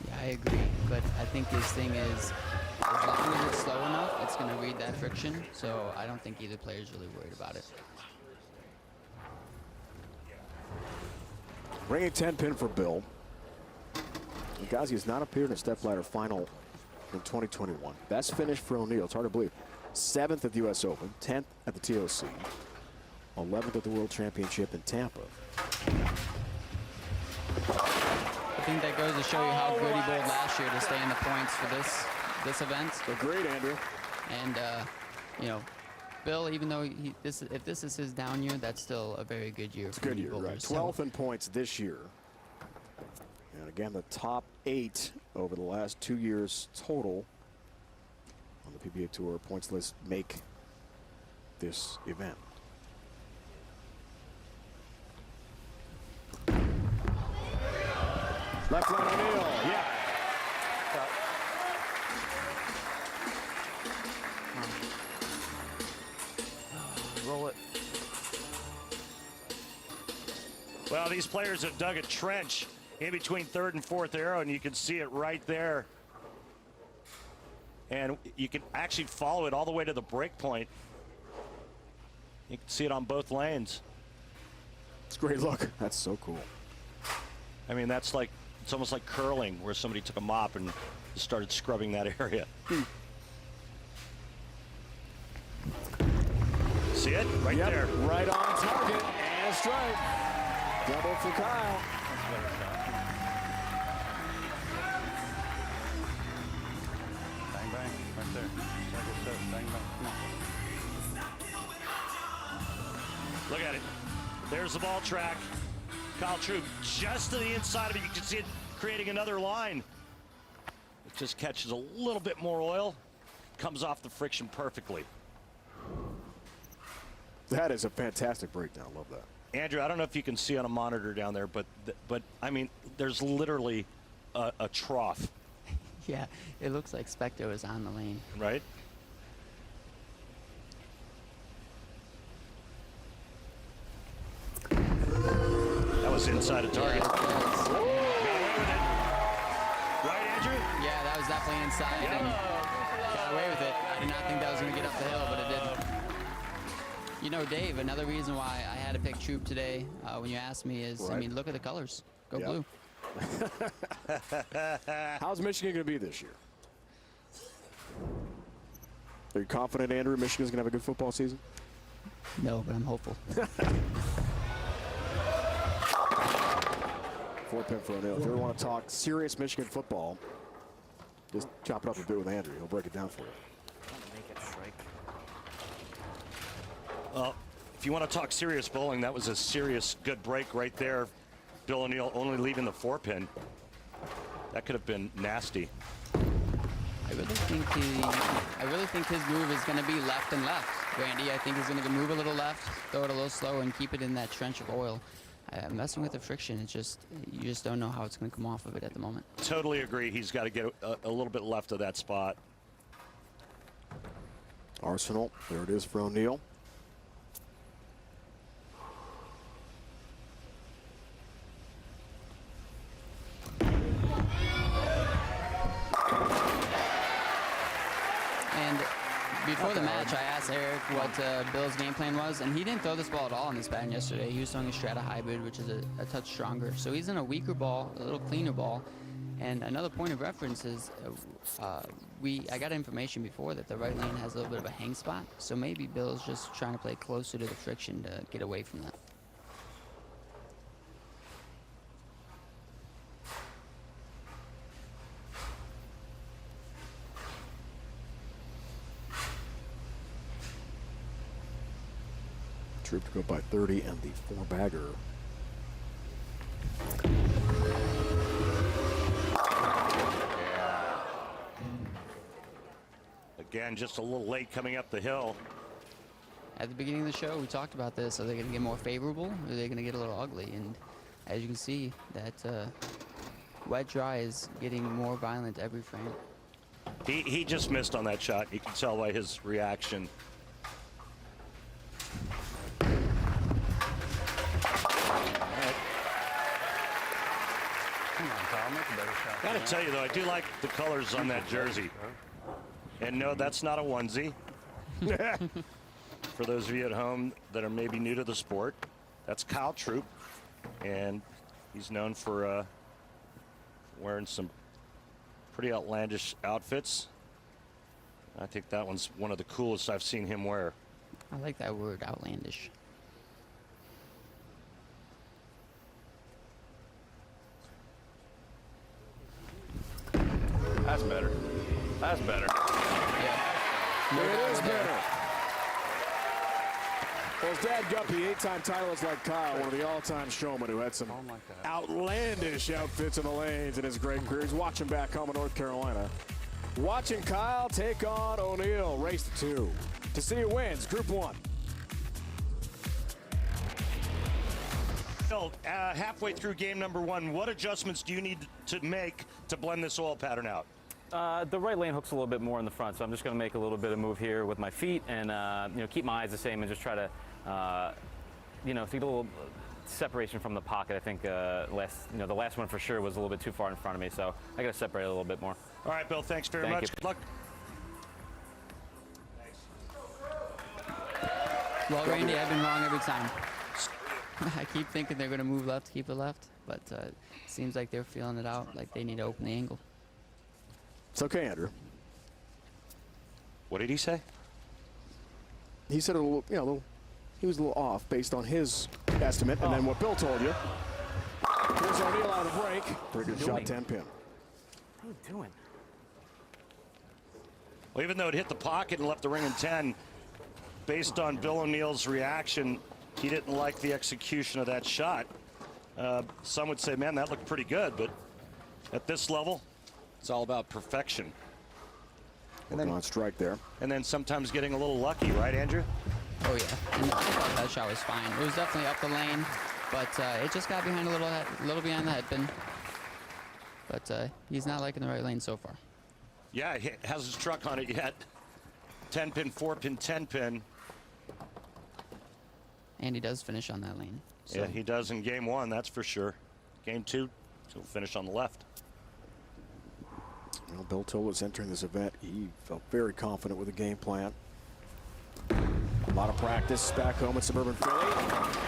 Yeah, I agree. But I think his thing is, as long as it's slow enough, it's going to read that friction. So I don't think either player is really worried about it. Ringing 10 pin for Bill. Gazi has not appeared in a stepladder final in 2021. Best finish for O'Neill. It's hard to believe. 7th at the U.S. Open, 10th at the TOC, 11th at the World Championship in Tampa. I think that goes to show you how good he bowled last year to stay in the points for this event. Agreed, Andrew. And you know, Bill, even though if this is his down year, that's still a very good year. It's a good year, right? 12th in points this year. And again, the top 8 over the last 2 years total on the PBA Tour points list make this event. Left line O'Neill, yeah. Roll it. Well, these players have dug a trench in between 3rd and 4th arrow, and you can see it right there. And you can actually follow it all the way to the break point. You can see it on both lanes. It's a great look. That's so cool. I mean, that's like, it's almost like curling, where somebody took a mop and started scrubbing that area. See it? Right there. Right on target. And a strike. Double for Kyle. Bang, bang. Right there. Bang, bang. Come on. Look at it. There's the ball track. Kyle Troup just to the inside of it. You can see it creating another line. It just catches a little bit more oil. Comes off the friction perfectly. That is a fantastic breakdown. Love that. Andrew, I don't know if you can see on a monitor down there, but I mean, there's literally a trough. Yeah, it looks like Specto is on the lane. Right? That was inside a target. Yeah, Got away with it. Right, Andrew? yeah, that was definitely inside and got away with it. I did not think that was going to get up the hill, but it did. You know, Dave, another reason why I had to pick Troup today, when you asked me, is, Right. I mean, look at the colors. Go Yep. blue. How's Michigan going to be this year? Are you confident, Andrew, Michigan's going to have a good football season? No, but I'm hopeful. 4 pin for O'Neill. If you ever want to talk serious Michigan football, just chop it up a bit with Andrew. He'll break it down for you. Make it strike. Well, if you want to talk serious bowling, that was a serious good break right there Bill O'Neill only leaving the 4-pin. That could have been nasty. I really think his move is going to be left and left, Randy. I think he's going to move a little left, throw it a little slower, and keep it in that trench of oil. Messing with the friction, you just don't know how it's going to come off of it at the moment. Totally agree. He's got to get a little bit left of that spot. Arsenal, there it is for O'Neill. And before the match, I asked Eric what Bill's game plan was, and he didn't throw this ball at all in this pattern yesterday. He was throwing a Strata Hybrid, which is a touch stronger. So he's in a weaker ball, a little cleaner ball. And another point of reference is I got information before that the right lane has a little bit of a hang spot. So maybe Bill's just trying to play closer to the friction to get away from that. Troop to go by 30 and the 4-bagger. Again, just a little late coming up the hill. At the beginning of the show, we talked about this. Are they going to get more favorable, or are they going to get a little ugly? And as you can see, that wet dry is getting more violent every frame. He just missed on that shot. You can tell by his reaction. Gotta tell you though, I do like the colors on that jersey. And no, that's not a onesie. For those of you at home that are maybe new to the sport, that's Kyle Troop, and he's known for wearing some pretty outlandish outfits. I think that one's one of the coolest I've seen him wear. I like that word, outlandish. That's better. That's better. Yeah. It is better. Well, his dad Guppy, 8-time titleist like Kyle, one of the all-time showmen who had some outlandish outfits in the lanes in his great career. He's watching back home in North Carolina. Watching Kyle take on O'Neill, race to 2. To see who wins, Group 1. Phil, halfway through game number 1, what adjustments do you need to make to blend this oil pattern out? The right lane hooks a little bit more in the front, so I'm just going to make a little bit of move here with my feet and keep my eyes the same and just try to see a little separation from the pocket. I think the last one for sure was a little bit too far in front of me, so I got to separate a little bit more. All right, Bill, thanks very much. You. Good luck. Well, Randy, I've been wrong every time. I keep thinking they're going to move left, keep it left, but it seems like they're feeling it out, like they need to open the angle. It's okay, Andrew. What did he say? He said he was a little off based on his estimate, and then what Bill told you. Here's O'Neill out of the break. Pretty good shot, 10-pin. What are you doing? Well, even though it hit the pocket and left the ring in 10, based on Bill O'Neill's reaction, he didn't like the execution of that shot. Some would say, man, that looked pretty good, but at this level, it's all about perfection. And then on strike there. And then sometimes getting a little lucky, right, Andrew? Oh, yeah. And I thought that shot was fine. It was definitely up the lane, but it just got behind a little behind the head pin. But he's not liking the right lane so far. Yeah, he hasn't struck on it yet. 10-pin, 4-pin, 10-pin. And he does finish on that lane. So. Yeah, he does in game 1, that's for sure. Game 2, he'll finish on the left. Well, Bill told us entering this event, he felt very confident with the game plan. A lot of practice back home in suburban Philly,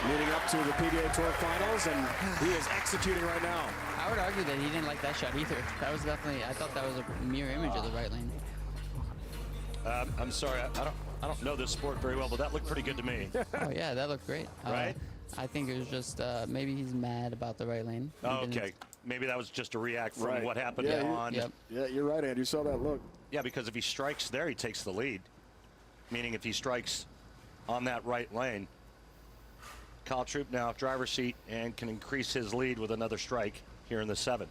leading up to the PBA Tour Finals, and he is executing right now. I would argue that he didn't like that shot either. That was definitely, I thought that was a mirror image of the right lane. I'm sorry, I don't know this sport very well, but that looked pretty good to me. Oh yeah, that looked great. Right? I think it was just maybe he's mad about the right lane. Oh, okay. Maybe that was just a react from what happened Yeah, on. Yep. Yeah, you're right, Andrew. You saw that look. Yeah, because if he strikes there, he takes the lead. Meaning if he strikes on that right lane, Kyle Troop now driver's seat and can increase his lead with another strike here in the 7th.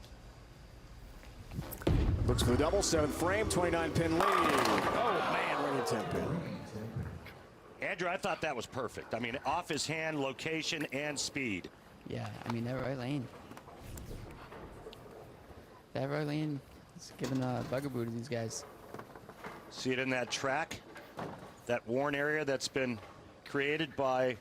Looks for the double, 7th frame, 29-pin lead. Oh, man, winning 10-pin. Andrew, I thought that was perfect. I mean, off his hand, location, and speed. Yeah, I mean, that right lane. That right lane is giving a bugaboo to these guys. See it in that track, that worn area that's been created by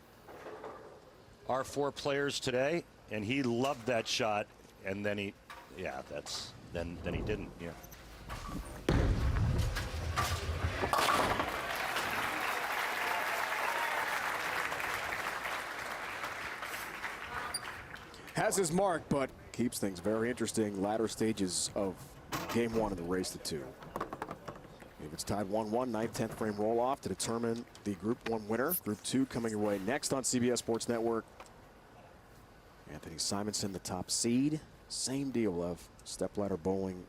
our 4 players today, and he loved that shot, and then he, yeah, that's, then he didn't, yeah. Has his mark, but keeps things very interesting. Latter stages of game 1 of the race to 2. If it's tied 1-1, 9th, 10th frame roll off to determine the Group 1 winner. Group 2 coming your way next on CBS Sports Network. Anthony Simonson, the top seed. Same deal of Stepladder bowling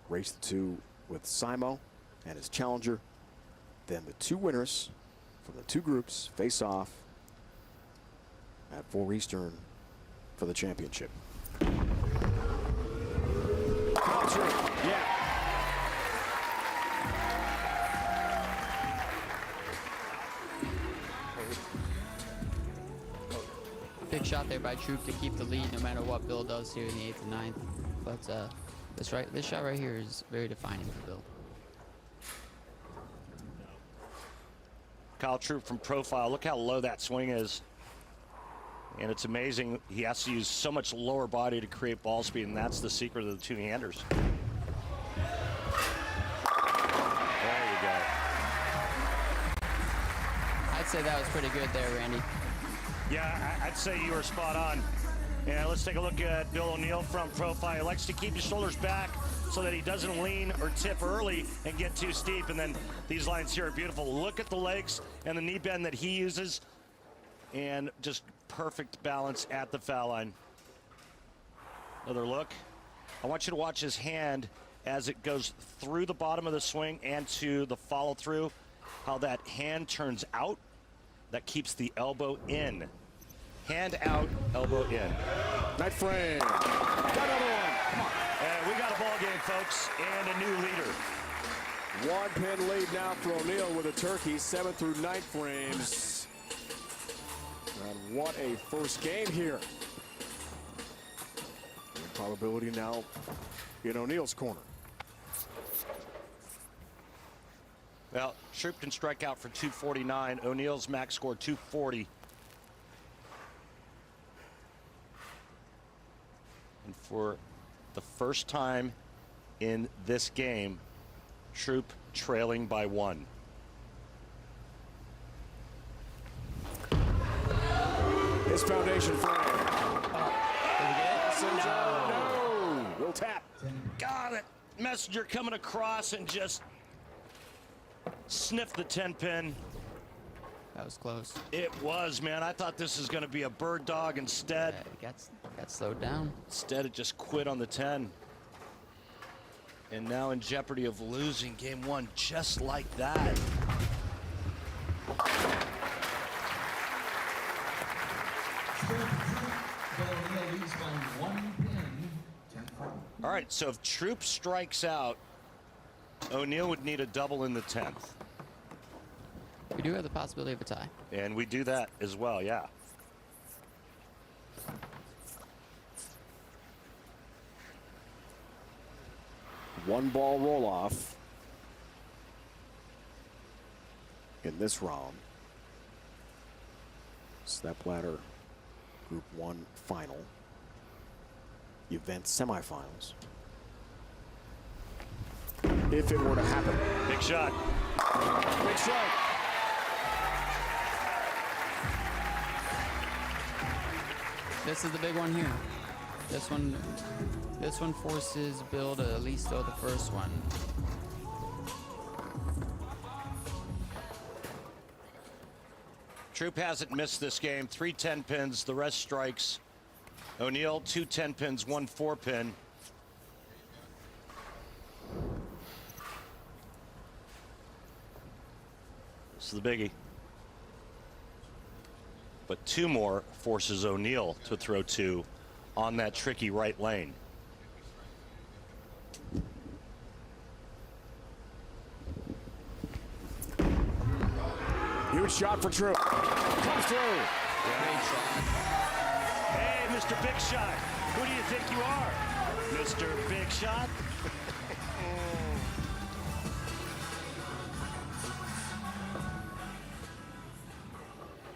race to 2 with Simo and his challenger. Then the 2 winners from the 2 groups face off at 4 Eastern for the championship. Yeah. Big shot there by Troop to keep the lead no matter what Bill does here in the 8th and 9th. But this shot right here is very defining for Bill. Kyle Troop from profile. Look how low that swing is. And it's amazing. He has to use so much lower body to create ball speed, and that's the secret of the 2-handers. There you go. I'd say that was pretty good there, Randy. Yeah, I'd say you were spot on. And let's take a look at Bill O'Neill from profile. He likes to keep his shoulders back so that he doesn't lean or tip early and get too steep. And then these lines here are beautiful. Look at the legs and the knee bend that he uses. And just perfect balance at the foul line. Another look. I want you to watch his hand as it goes through the bottom of the swing and to the follow through. How that hand turns out. That keeps the elbow in. Hand out, elbow in. Night frame. Got another one. Come on. And we got a ball game, folks, and a new leader. 1-pin lead now for O'Neill with a turkey. 7th through 9th frames. And what a first game here. And probability now in O'Neill's corner. Well, Troop can strike out for 249. O'Neill's max score 240. And for the first time in this game, Troop trailing by 1. His foundation frame. No. We'll tap. Got it. Messenger coming across and just sniffed the 10-pin. That was close. It was, man. I thought this was going to be a bird dog. Instead, Got slowed down. Instead, it just quit on the 10. And now in jeopardy of losing game 1 just like that. All right, so if Troop strikes out, O'Neill would need a double in the 10th. We do have the possibility of a tie. And we do that as well, yeah. One ball roll off in this round. Stepladder Group 1 final. Event semifinals. If it were to happen. Big shot. Big shot. This is the big one here. This one forces Bill to at least throw the first one. Troop hasn't missed this game. 3 10-pins, the rest strikes. O'Neill, 2 10-pins, 1 4-pin. This is the biggie. but 2 more forces O'Neal to throw 2 on that tricky right lane. Huge shot for Troop. Comes through. Great shot. Hey, Mr. Big Shot, who do you think you are? Mr. Big Shot?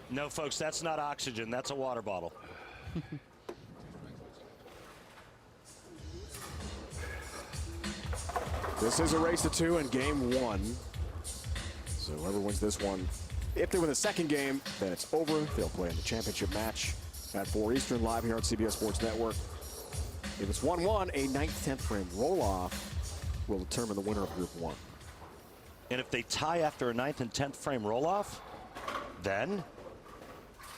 No, folks, that's not oxygen. That's a water bottle. This is a race to 2 in game 1. So whoever wins this one, if they win the second game, then it's over. They'll play in the championship match at 4 Eastern, live here on CBS Sports Network. If it's 1-1, a 9th, 10th frame roll-off will determine the winner of Group 1. And if they tie after a 9th and 10th frame roll-off, then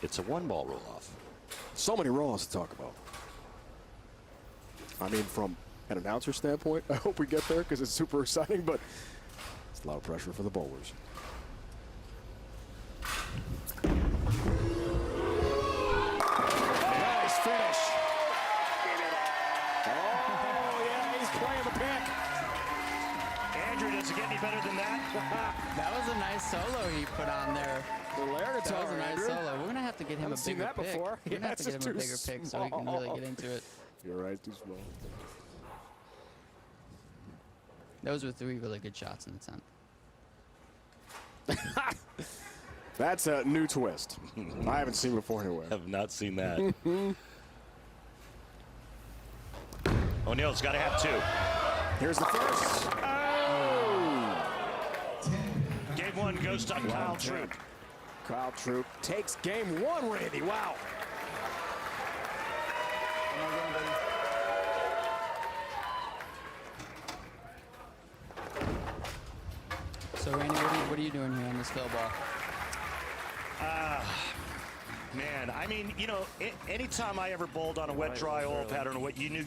it's a 1-ball roll-off. So many roll-offs to talk about. I mean, from an announcer standpoint, I hope we get there because it's super exciting, but it's a lot of pressure for the bowlers. Nice finish. Oh, yeah, he's playing the pick. Andrew, does it get any better than that? That was a nice solo he put on there. The air That was a nice Andrew. solo. We're gonna have to get him Haven't a seen bigger that pick. before. We're gonna have to Yeah, get it's him a too bigger pick so he can really small. get into it. You're right, too small. Those were 3 really good shots in the 10th. That's a new twist. I haven't seen before anywhere. Have not seen that. O'Neal's got to have 2. Here's the first. Oh! Game 1 goes to Kyle Troop. Kyle Troop takes game 1, Randy. Wow. So Randy, what are you doing here on this fill ball? Man, I mean, you know, anytime I ever bowled on a wet dry oil pattern, or what you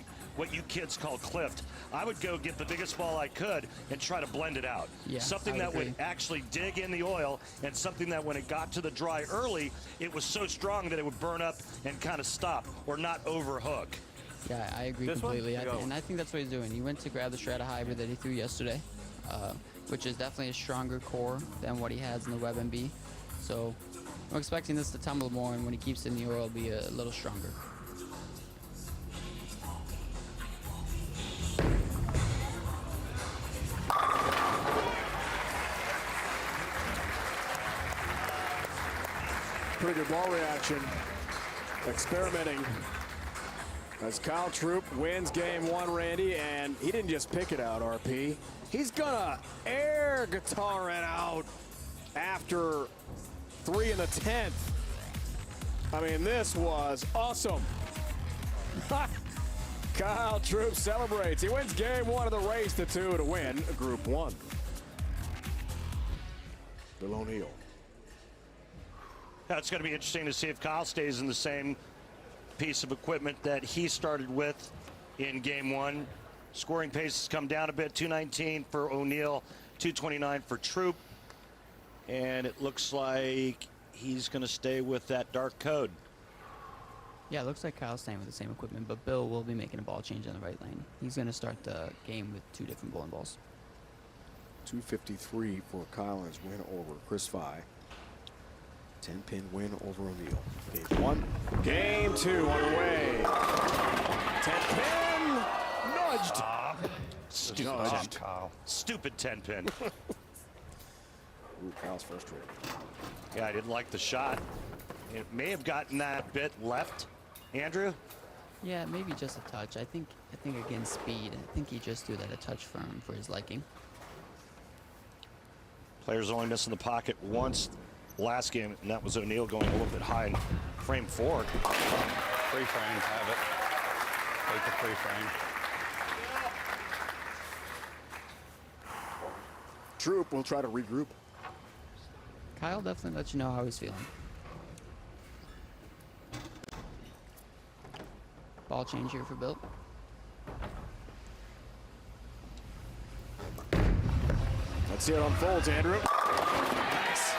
kids call clipped, I would go get the biggest ball I could and try to blend it out. Yeah, something I would that would agree. actually dig in the oil, and something that when it got to the dry early, it was so strong that it would burn up and kind of stop or not overhook. Yeah, I agree This one? completely. Go. And I think that's what he's doing. He went to grab the Strata Hybrid that he threw yesterday, which is definitely a stronger core than what he has in the WebMB. So I'm expecting this to tumble more, and when he keeps it in the oil, it'll be a little stronger. Pretty good ball reaction. Experimenting as Kyle Troop wins game 1, Randy, and he didn't just pick it out, RP. He's gonna air guitar it out after 3 in the 10th. I mean, this was awesome. Kyle Troop celebrates. He wins game 1 of the race to 2 to win Group 1. Bill O'Neal. Now, it's going to be interesting to see if Kyle stays in the same piece of equipment that he started with in game 1. Scoring pace has come down a bit, 219 for O'Neal, 229 for Troop. And it looks like he's going to stay with that dark code. Yeah, it looks like Kyle's staying with the same equipment, but Bill will be making a ball change on the right lane. He's going to start the game with 2 different bowling balls. 253 for Kyle and his win over Chris Fye. 10-pin win over O'Neal. Game 1. Game 2 underway. 10-pin. Nudged. Stupid Nudged. 10. Stupid 10-pin. Ooh, Kyle's frustrated. Yeah, I didn't like the shot. It may have gotten that bit left. Andrew? Yeah, maybe just a touch. I think again, speed. I think he just threw that a touch for him for his liking. Players only missing the pocket once last game, and that was O'Neal going a little bit high in frame 4. Free frames have it. Take the free frame. Troop will try to regroup. Kyle definitely lets you know how he's feeling. Ball change here for Bill. Let's see how it unfolds, Andrew. Nice.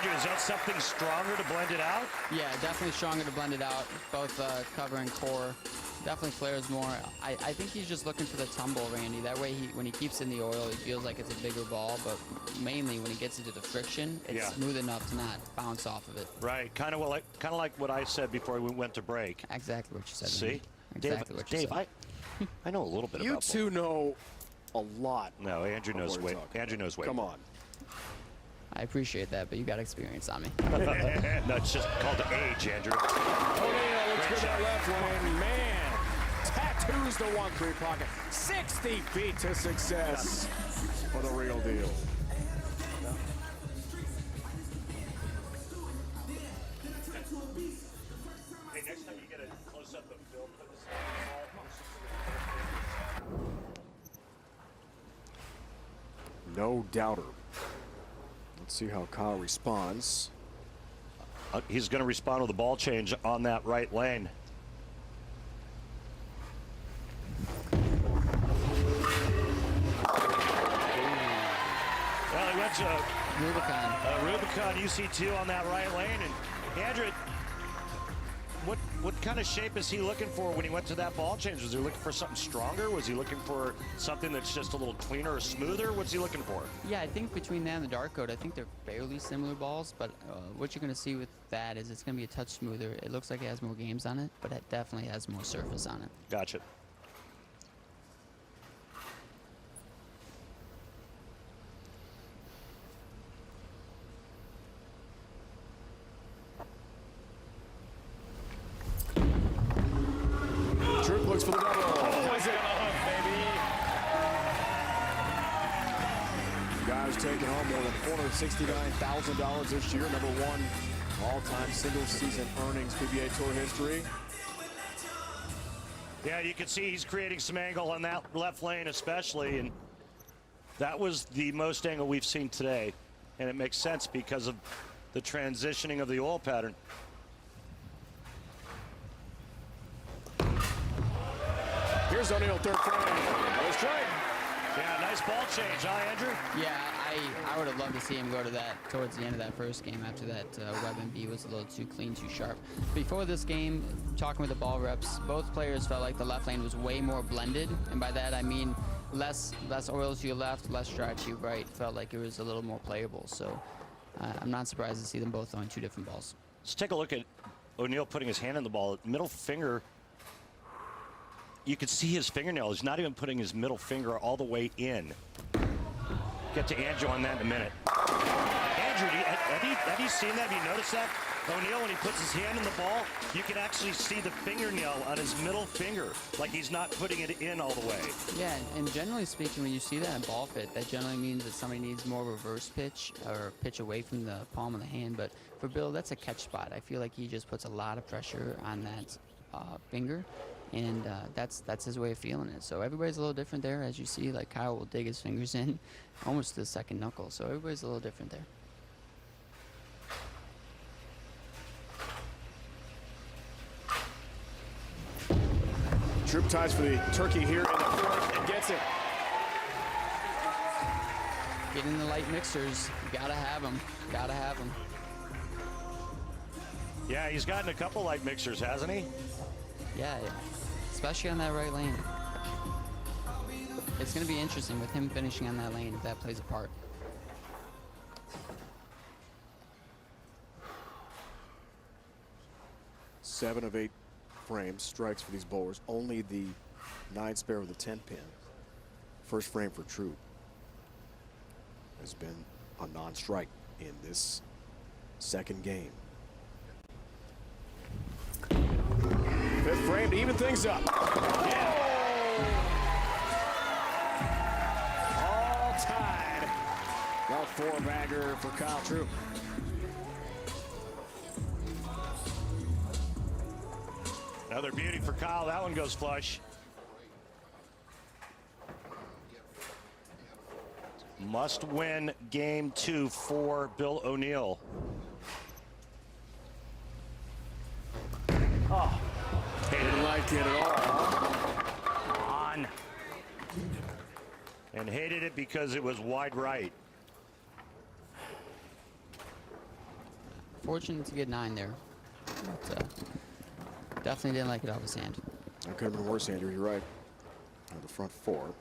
Andrew, is that something stronger to blend it out? Yeah, definitely stronger to blend it out. Both cover and core. Definitely flares more. I think he's just looking for the tumble, Randy. That way, when he keeps in the oil, he feels like it's a bigger ball. But mainly when he gets into the friction, it's smooth enough to not bounce off of it. Right, kind of like what I said before we went to break. Exactly what you said. See, Randy. Exactly what you Dave, said. I know a little bit You about two know a lot. No, Andrew knows way. Andrew knows way. Come on. I appreciate that, but you got experience on me. No, it's just called age, Andrew. O'Neal looks good that left lane. Man, tattoos the 1-3 pocket. 60 feet to success for the real deal. Hey, next time you get a close-up of Bill, put this No doubter. Let's see how Kyle responds. He's going to respond with a ball change on that right lane. Well, he went to Rubicon UC2 on that right lane. And Andrew, what kind of shape is he looking for when he went to that ball change? Was he looking for something stronger? Was he looking for something that's just a little cleaner or smoother? What's he looking for? Yeah, I think between that and the dark coat, I think they're fairly similar balls, but what you're going to see with that is it's going to be a touch smoother. It looks like it has more games on it, but it definitely has more surface on it. Gotcha. Troop looks for the double. Was it? Guys taking home more than $469,000 this year. Number one all-time single-season earnings PBA Tour history. Yeah, you can see he's creating some angle on that left lane especially, and that was the most angle we've seen today, and it makes sense because of the transitioning of the oil pattern. Here's O'Neal, third frame. No strike. Yeah, nice ball change, huh, Andrew? Yeah, I would have loved to see him go to that towards the end of that first game after that web and B was a little too clean, too sharp. Before this game, talking with the ball reps, both players felt like the left lane was way more blended, and by that I mean less oil to your left, less dry to your right. Felt like it was a little more playable, so I'm not surprised to see them both throwing two different balls. Let's take a look at O'Neal putting his hand in the ball. Middle finger, you could see his fingernail. He's not even putting his middle finger all the way in. Get to Andrew on that in a minute. Andrew, have you seen that? Have you noticed that? O'Neal, when he puts his hand in the ball, you can actually see the fingernail on his middle finger, like he's not putting it in all the way. Yeah, and generally speaking, when you see that in ball fit, that generally means that somebody needs more reverse pitch or pitch away from the palm of the hand. But for Bill, that's a catch spot. I feel like he just puts a lot of pressure on that finger. And that's his way of feeling it. So everybody's a little different there. As you see, like Kyle will dig his fingers in almost to the second knuckle. So everybody's a little different there. Troop ties for the turkey here in the fourth and gets it. Getting the light mixers, you gotta have them. Gotta have them. Yeah, he's gotten a couple light mixers, hasn't he? Yeah, especially on that right lane. It's going to be interesting with him finishing on that lane if that plays a part. Seven of 8 frames, strikes for these bowlers. Only the 9 spare with a 10 pin. First frame for Troop has been a non-strike in this second game. Fifth frame to even things up. Yeah. All tied. Well, 4-bagger for Kyle Troop. Another beauty for Kyle. That one goes flush. Must win game 2 for Bill O'Neal. Oh. Didn't like it at all. On. And hated it because it was wide right. Fortunate to get 9 there. But, definitely didn't like it off his hand. That could have been worse, Andrew. You're right. On the front 4.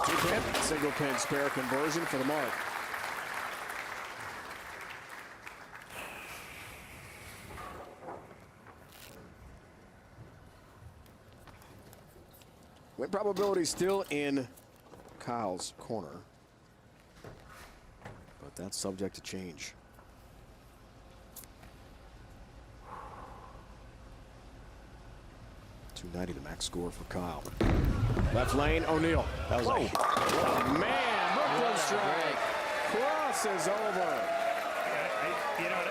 Two-pin, single-pin spare conversion for the mark. Win probability still in Kyle's corner, but that's subject to change. .290 the max score for Kyle. Left lane, O'Neal. That was man, Brooklyn strike. Crosses over. You know,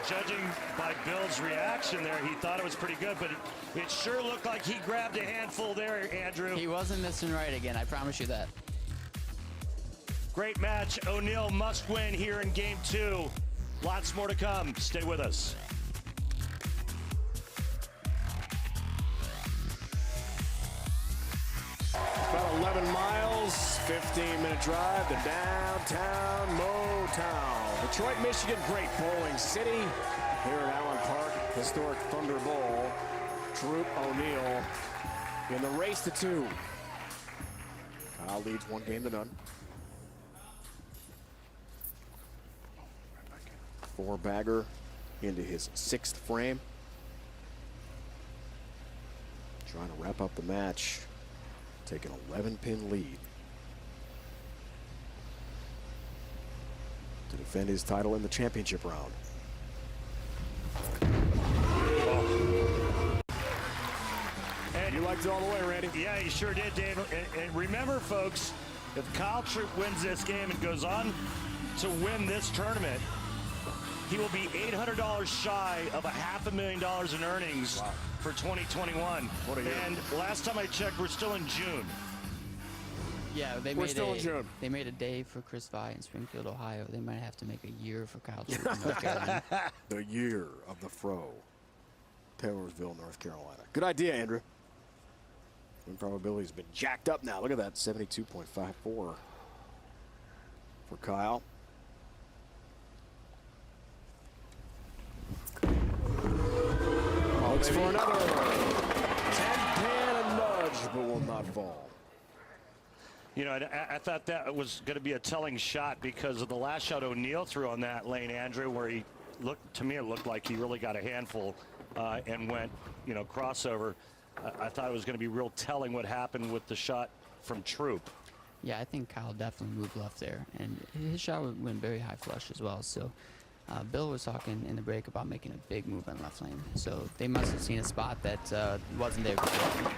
judging by Bill's reaction there, he thought it was pretty good, but it sure looked like he grabbed a handful there, Andrew. He wasn't missing right again, I promise you that. Great match. O'Neal must win here in game 2. Lots more to come. Stay with us. About 11 miles, 15-minute drive to downtown Motown. Detroit, Michigan, great bowling city. Here at Allen Park, historic Thunder Bowl. Troop O'Neal in the race to 2. Kyle leads 1-0. 4-bagger into his 6th frame. Trying to wrap up the match. Take an 11-pin lead to defend his title in the championship round. And you liked it all the way, Randy. Yeah, he sure did, Dave. And remember, folks, if Kyle Troop wins this game and goes on to win this tournament, he will be $800 shy of $500,000 in earnings for 2021. What a year. And last time I checked, we're still in June. Yeah, We're still in June. They made a day for Chris Vi in Springfield, Ohio. They might have to make a year for Kyle Troop in North Carolina. The year of the Fro. Taylorsville, North Carolina. Good idea, Andrew. Win probability has been jacked up now. Look at that, 72.54 for Kyle. Looks for another 10-pin and nudge, but will not fall. You know, I thought that was going to be a telling shot because of the last shot O'Neal threw on that lane, Andrew, where he looked, to me, it looked like he really got a handful and went, you know, crossover. I thought it was going to be real telling what happened with the shot from Troop. Yeah, I think Kyle definitely moved left there, and his shot went very high flush as well. So Bill was talking in the break about making a big move on left lane. So they must have seen a spot that wasn't there before.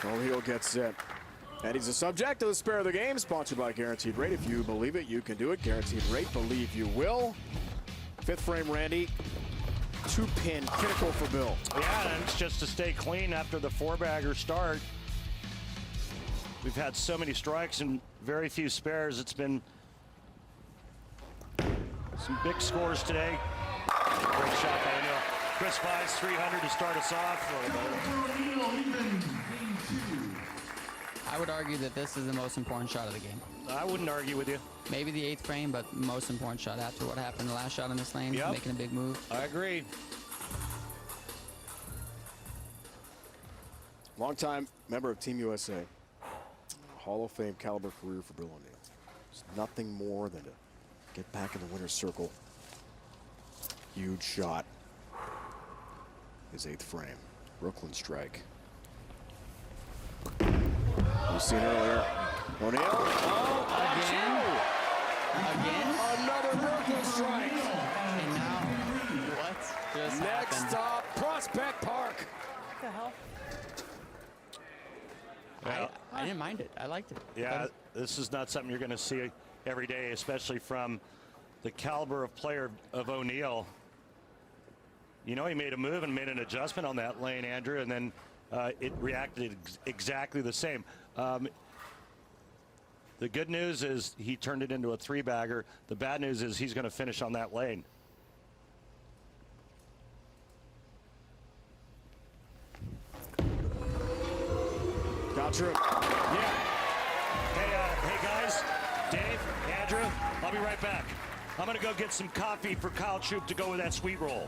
O'Neal gets set. And he's the subject of the spare of the game, sponsored by Guaranteed Rate. If you believe it, you can do it. Guaranteed Rate, believe you will. 5th frame, Randy. 2-pin, critical for Bill. Yeah, and it's just to stay clean after the 4-bagger start. We've had so many strikes and very few spares. It's been some big scores today. Great shot by O'Neal. Chris Vi's 300 to start us off. I would argue that this is the most important shot of the game. I wouldn't argue with you. Maybe the 8th frame, but most important shot after what happened the last shot in this lane, making a big move. I agree. Longtime member of Team USA. Hall of Fame caliber career for Bill O'Neal. It's nothing more than to get back in the winner's circle. Huge shot. His 8th frame. Brooklyn strike. We've seen earlier. O'Neal. Oh, Again? another Brooklyn strike. And now, what just Next happened? stop, Prospect Park. What the hell? I didn't mind it. I liked it. Yeah, this is not something you're going to see every day, especially from the caliber of player of O'Neal. You know, he made a move and made an adjustment on that lane, Andrew, and then it reacted exactly the same. The good news is he turned it into a 3-bagger. The bad news is he's going to finish on that lane. Kyle Troop. Yeah. Hey guys, Dave, Andrew, I'll be right back. I'm gonna go get some coffee for Kyle Troop to go with that sweet roll.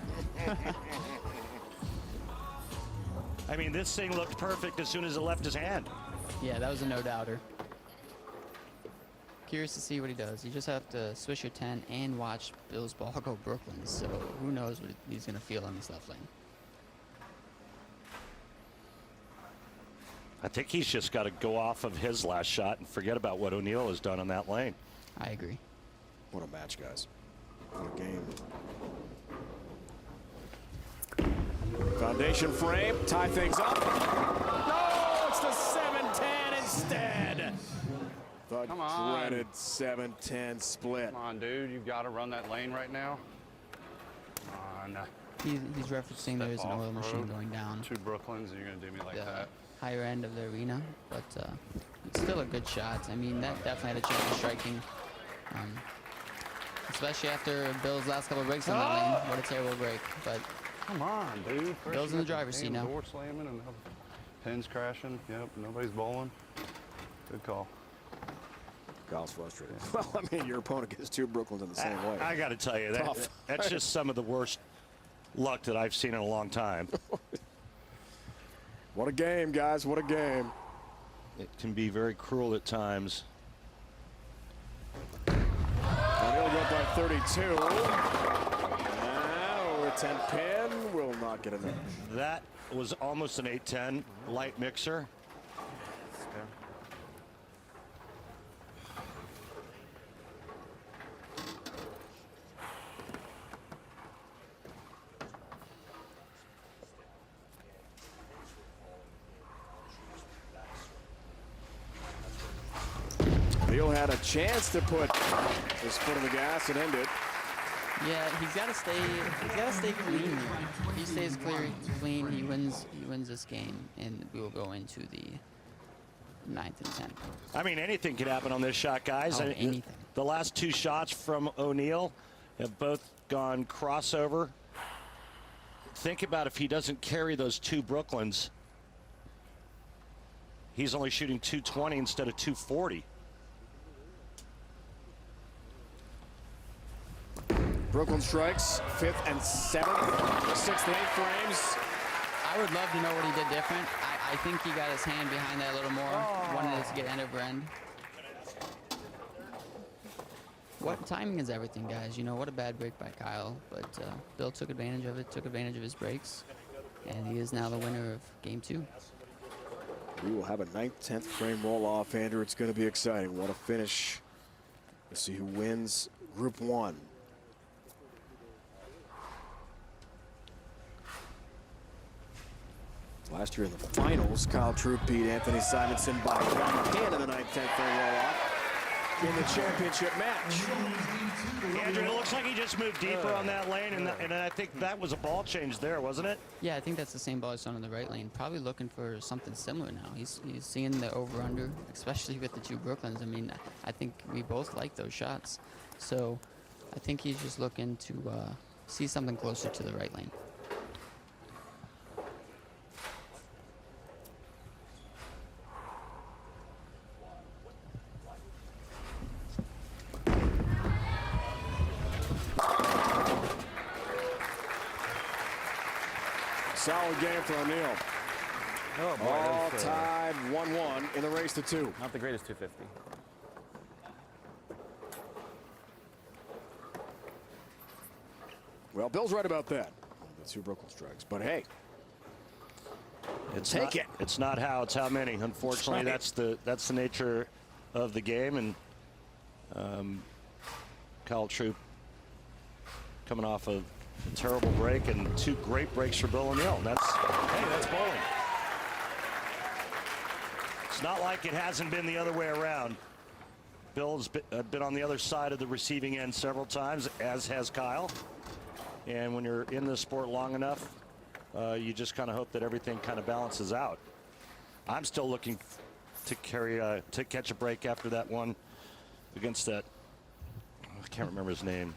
I mean, this thing looked perfect as soon as it left his hand. Yeah, that was a no-doubter. Curious to see what he does. You just have to swish your 10 and watch Bill's ball go Brooklyn, so who knows what he's going to feel on this left lane. I think he's just got to go off of his last shot and forget about what O'Neal has done on that lane. I agree. What a match, guys. What a game. Foundation frame, tie things up. No, it's the 7-10 instead. The Come on. dreaded 7-10 split. Come on, dude. You've got to run that lane right now. Come on. He's referencing there is an oil machine going down. 2 Brooklyns, and you're going to do me like the that. higher end of the arena, but it's still a good shot. I mean, that definitely had a chance of striking, especially after Bill's last couple of breaks on that lane. What a terrible break, but Come on, dude. Bill's in the driver's seat now. Door slamming and pins crashing. Yep, nobody's bowling. Good call. Kyle's frustrated. Well, I mean, your opponent gets 2 Brooklyns in the same way. I got to tell you, Tough. that's just some of the worst luck that I've seen in a long time. What a game, guys. What a game. It can be very cruel at times. O'Neal go up by 32. Now over 10 pin will not get in there. That was almost an 8-10 light mixer. O'Neal had a chance to put his foot on the gas and end it. Yeah, he's got to stay clean. If he stays clean, he wins this game, and we will go into the 9th and 10th. I mean, anything could happen on this shot, guys. Oh, anything. The last 2 shots from O'Neal have both gone crossover. Think about if he doesn't carry those 2 Brooklyns. He's only shooting 220 instead of 240. Brooklyn strikes 5th and 7th, 6th and 8th frames. I would love to know what he did different. I think he got his hand behind that a little more. Wanted it to get end over end. What timing is everything, guys? You know, what a bad break by Kyle, but Bill took advantage of it, took advantage of his breaks, and he is now the winner of game 2. We will have a 9th, 10th frame roll off, Andrew. It's going to be exciting. What a finish. Let's see who wins Group 1. Last year in the finals, Kyle Troop beat Anthony Simonson by 1 pin in the 9th, 10th frame roll-off in the championship match. Andrew, it looks like he just moved deeper on that lane, and I think that was a ball change there, wasn't it? Yeah, I think that's the same ball he's on the right lane. Probably looking for something similar now. He's seeing the over-under, especially with the 2 Brooklyns. I mean, I think we both like those shots. So I think he's just looking to see something closer to the right lane. Solid game for O'Neal. Oh, boy, All that's, tied 1-1 in the race to 2. not the greatest 250. Well, Bill's right about that. The 2 Brooklyn strikes, but hey, take it. It's not how, it's how many. Unfortunately, That's that's the nature of the game, and Kyle Troop coming off of a terrible break and 2 great breaks for Bill O'Neal. That's bowling. It's not like it hasn't been the other way around. Bill's been on the other side of the receiving end several times, as has Kyle. And when you're in this sport long enough, you just kind of hope that everything kind of balances out. I'm still looking to catch a break after that one against that. I can't remember his name.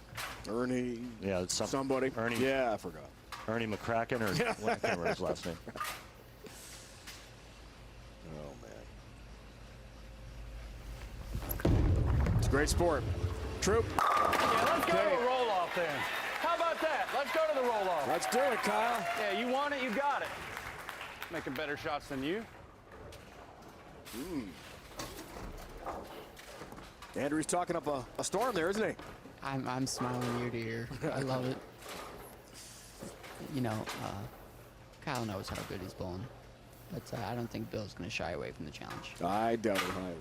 Ernie. Yeah, it's somebody. Ernie. Yeah, I forgot. Ernie McCracken, or I can't remember his last name. Oh man. great sport. Troop. Yeah, let's go to a roll-off then. How about that? Let's go to the roll-off. Let's do it, Kyle. Yeah, you want it, you got it. Making better shots than you. Andrew's talking up a storm there, isn't he? I'm smiling ear to ear. I love it. You know, Kyle knows how good he's bowling. But I don't think Bill's going to shy away from the challenge. I doubt it highly.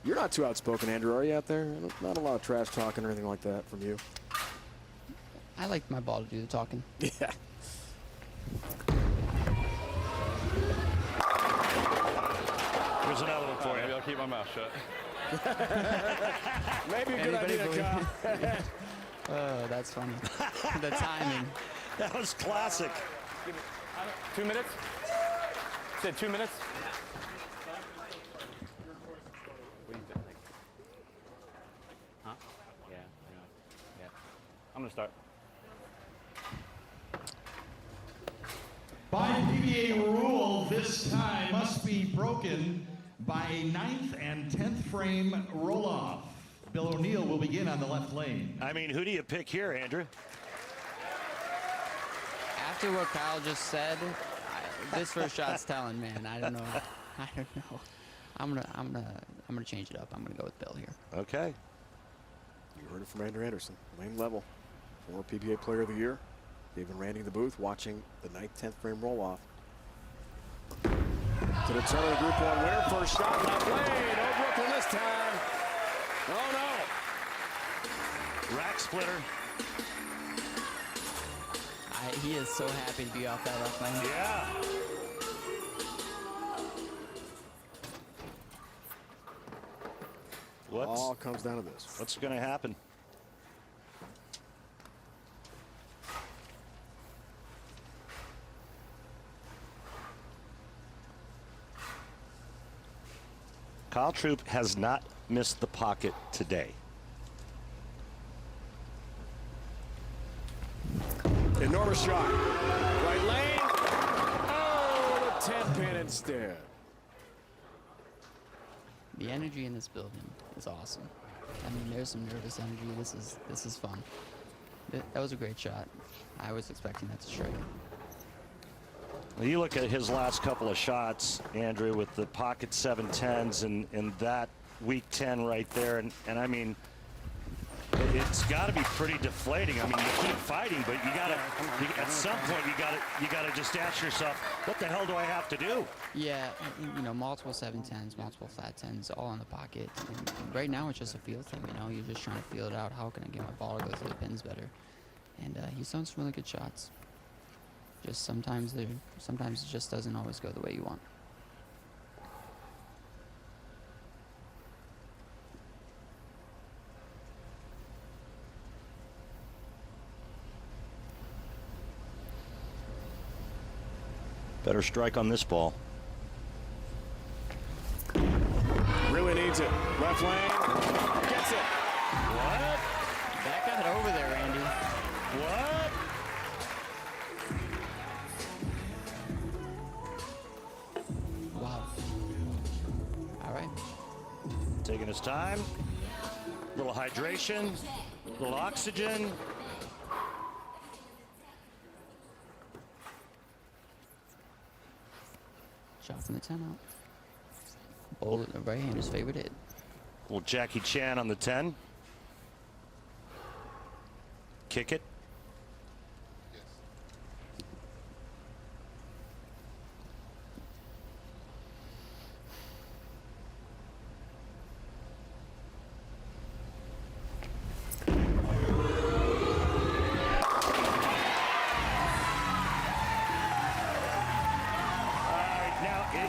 You're not too outspoken, Andrew, are you, out there? Not a lot of trash talking or anything like that from you. I like my ball to do the talking. Yeah. Here's another one for Maybe you. I'll keep my mouth shut. Maybe a good idea, Kyle. Oh, that's funny. The timing. That was classic. 2 minutes? Said 2 minutes? What do you think? Huh? Yeah. I'm going to start. By PBA rule, this tie must be broken by a 9th and 10th frame roll-off. Bill O'Neill will begin on the left lane. I mean, who do you pick here, Andrew? After what Kyle just said, this first shot's telling, man. I don't know. I'm gonna change it up. I'm gonna go with Bill here. Okay. You heard it from Andrew Anderson, lane level. Former PBA Player of the Year. Even Randy in the booth watching the 9th, 10th frame roll-off. To determine the Group 1 winner. First shot, left lane. No Brooklyn this time. Oh, no. Rack splitter. He is so happy to be off that left lane. Yeah. All comes down to this. What's going to happen? Kyle Troop has not missed the pocket today. Enormous shot. Right lane. Oh, the 10 pin instead. The energy in this building is awesome. I mean, there's some nervous energy. This is fun. That was a great shot. I was expecting that to strike. Well, you look at his last couple of shots, Andrew, with the pocket 7-10s and that weak 10 right there. And I mean, it's got to be pretty deflating. I mean, you keep fighting, but at some point you gotta just ask yourself, what the hell do I have to do? Yeah, you know, multiple 7-10s, multiple flat 10s, all in the pocket. And right now it's just a feel thing, you know. You're just trying to feel it out. How can I get my ball to go through the pins better? And he's done some really good shots. Just sometimes it just doesn't always go the way you want. Better strike on this ball. Really needs it. Left lane. Gets it. What? That got over there, Randy. What? Wow. All right. Taking his time. Little hydration. Little oxygen. Shot from the 10 out. Bowl right hander's favorite hit. Little Jackie Chan on the 10. Kick it.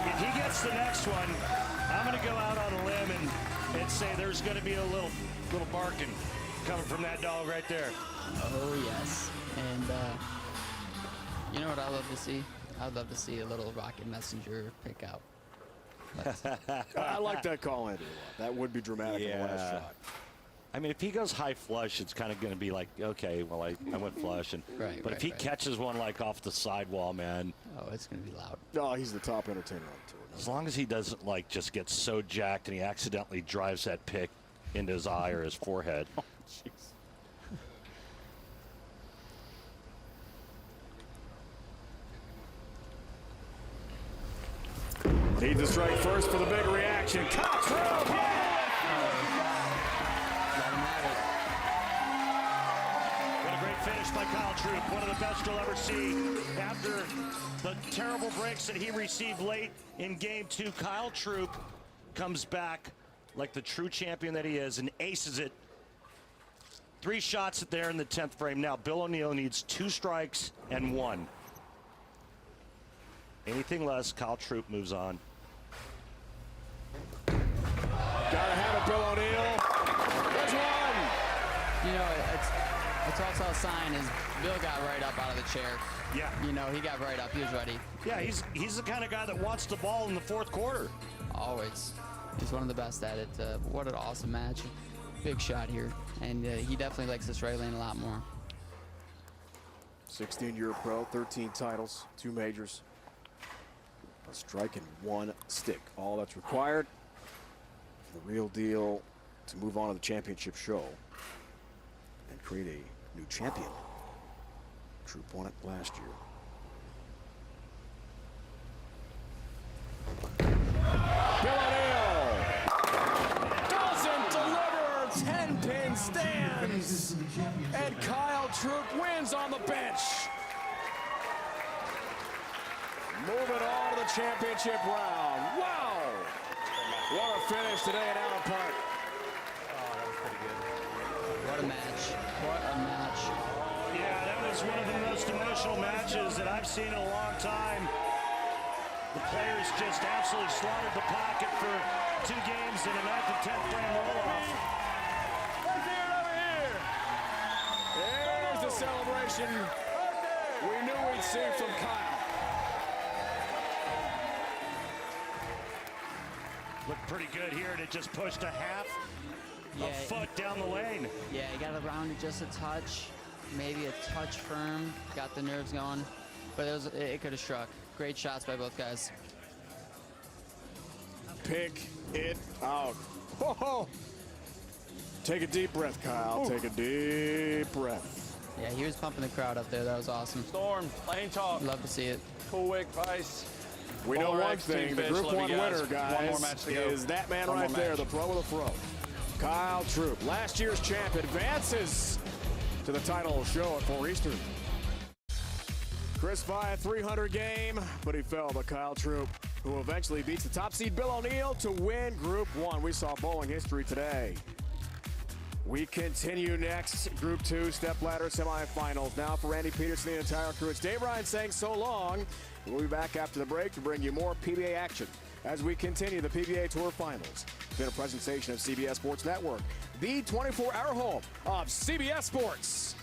If he gets the next one, I'm going to go out on a limb and say there's going to be a little barking coming from that dog right there. Oh, yes. And you know what I love to see? I'd love to see a little rocket messenger pick out. I like that call, Andrew. That would be dramatic in the last shot. I mean, if he goes high flush, it's kind of going to be like, okay, well, I went flush. But if he catches one like off the sidewall, man. Oh, it's going to be loud. Oh, he's the top entertainer on the tour. As long as he doesn't like just get so jacked and he accidentally drives that pick into his eye or his forehead. Oh, jeez. Needs a strike first for the big reaction. Kyle Troop! What a great finish by Kyle Troop. One of the best you'll ever see. After the terrible breaks that he received late in game 2, Kyle Troop comes back like the true champion that he is and aces it. 3 shots there in the 10th frame. Now Bill O'Neill needs 2 strikes and 1. Anything less, Kyle Troop moves on. Gotta have it, Bill O'Neill. There's one. You know, it's also a sign is Bill got right up out of the chair. Yeah. You know, he got right up. He was ready. Yeah, he's the kind of guy that wants the ball in the 4th quarter. Always. He's one of the best at it. What an awesome match. Big shot here. And he definitely likes this right lane a lot more. 16-year pro, 13 titles, 2 majors. A strike and 1 stick. All that's required. The real deal to move on to the championship show and create a new champion. Troop won it last year. Bill O'Neill doesn't deliver. 10-pin stands. And Kyle Troop wins on the bench. Moving on to the championship round. Wow! What a finish today at Allen Park. Oh, that was pretty good. What a match. What a match. Yeah, that was one of the most emotional matches that I've seen in a long time. The players just absolutely slaughtered the pocket for 2 games in a 9th and 10th frame roll-off. Let's hear it over here. There's the celebration we knew we'd see from Kyle. Looked pretty good here, and it just pushed a half a foot down the lane. Yeah, he got around it just a touch, maybe a touch firm, got the nerves going, but it could have struck. Great shots by both guys. Pick it out. Ho-ho. Take a deep breath, Kyle. Ooh. Take a deep breath. Yeah, he was pumping the crowd up there. That was awesome. Storm, lane talk. Love to see it. Cool Wick, Vice. We know one thing, the Group 1 winner, guys, is that man right there, the pro of the pro. Kyle Troop, last year's champ, advances to the title show at 4 Eastern. Chris Vi, 300 game, but he fell to Kyle Troop, who eventually beats the top seed Bill O'Neill to win Group 1. We saw bowling history today. We continue next, Group 2, Stepladder semifinals. Now for Randy Pedersen and the entire crew, it's Dave Ryan saying so long. We'll be back after the break to bring you more PBA action as we continue the PBA Tour Finals. It's been a presentation of CBS Sports Network, the 24-hour home of CBS Sports.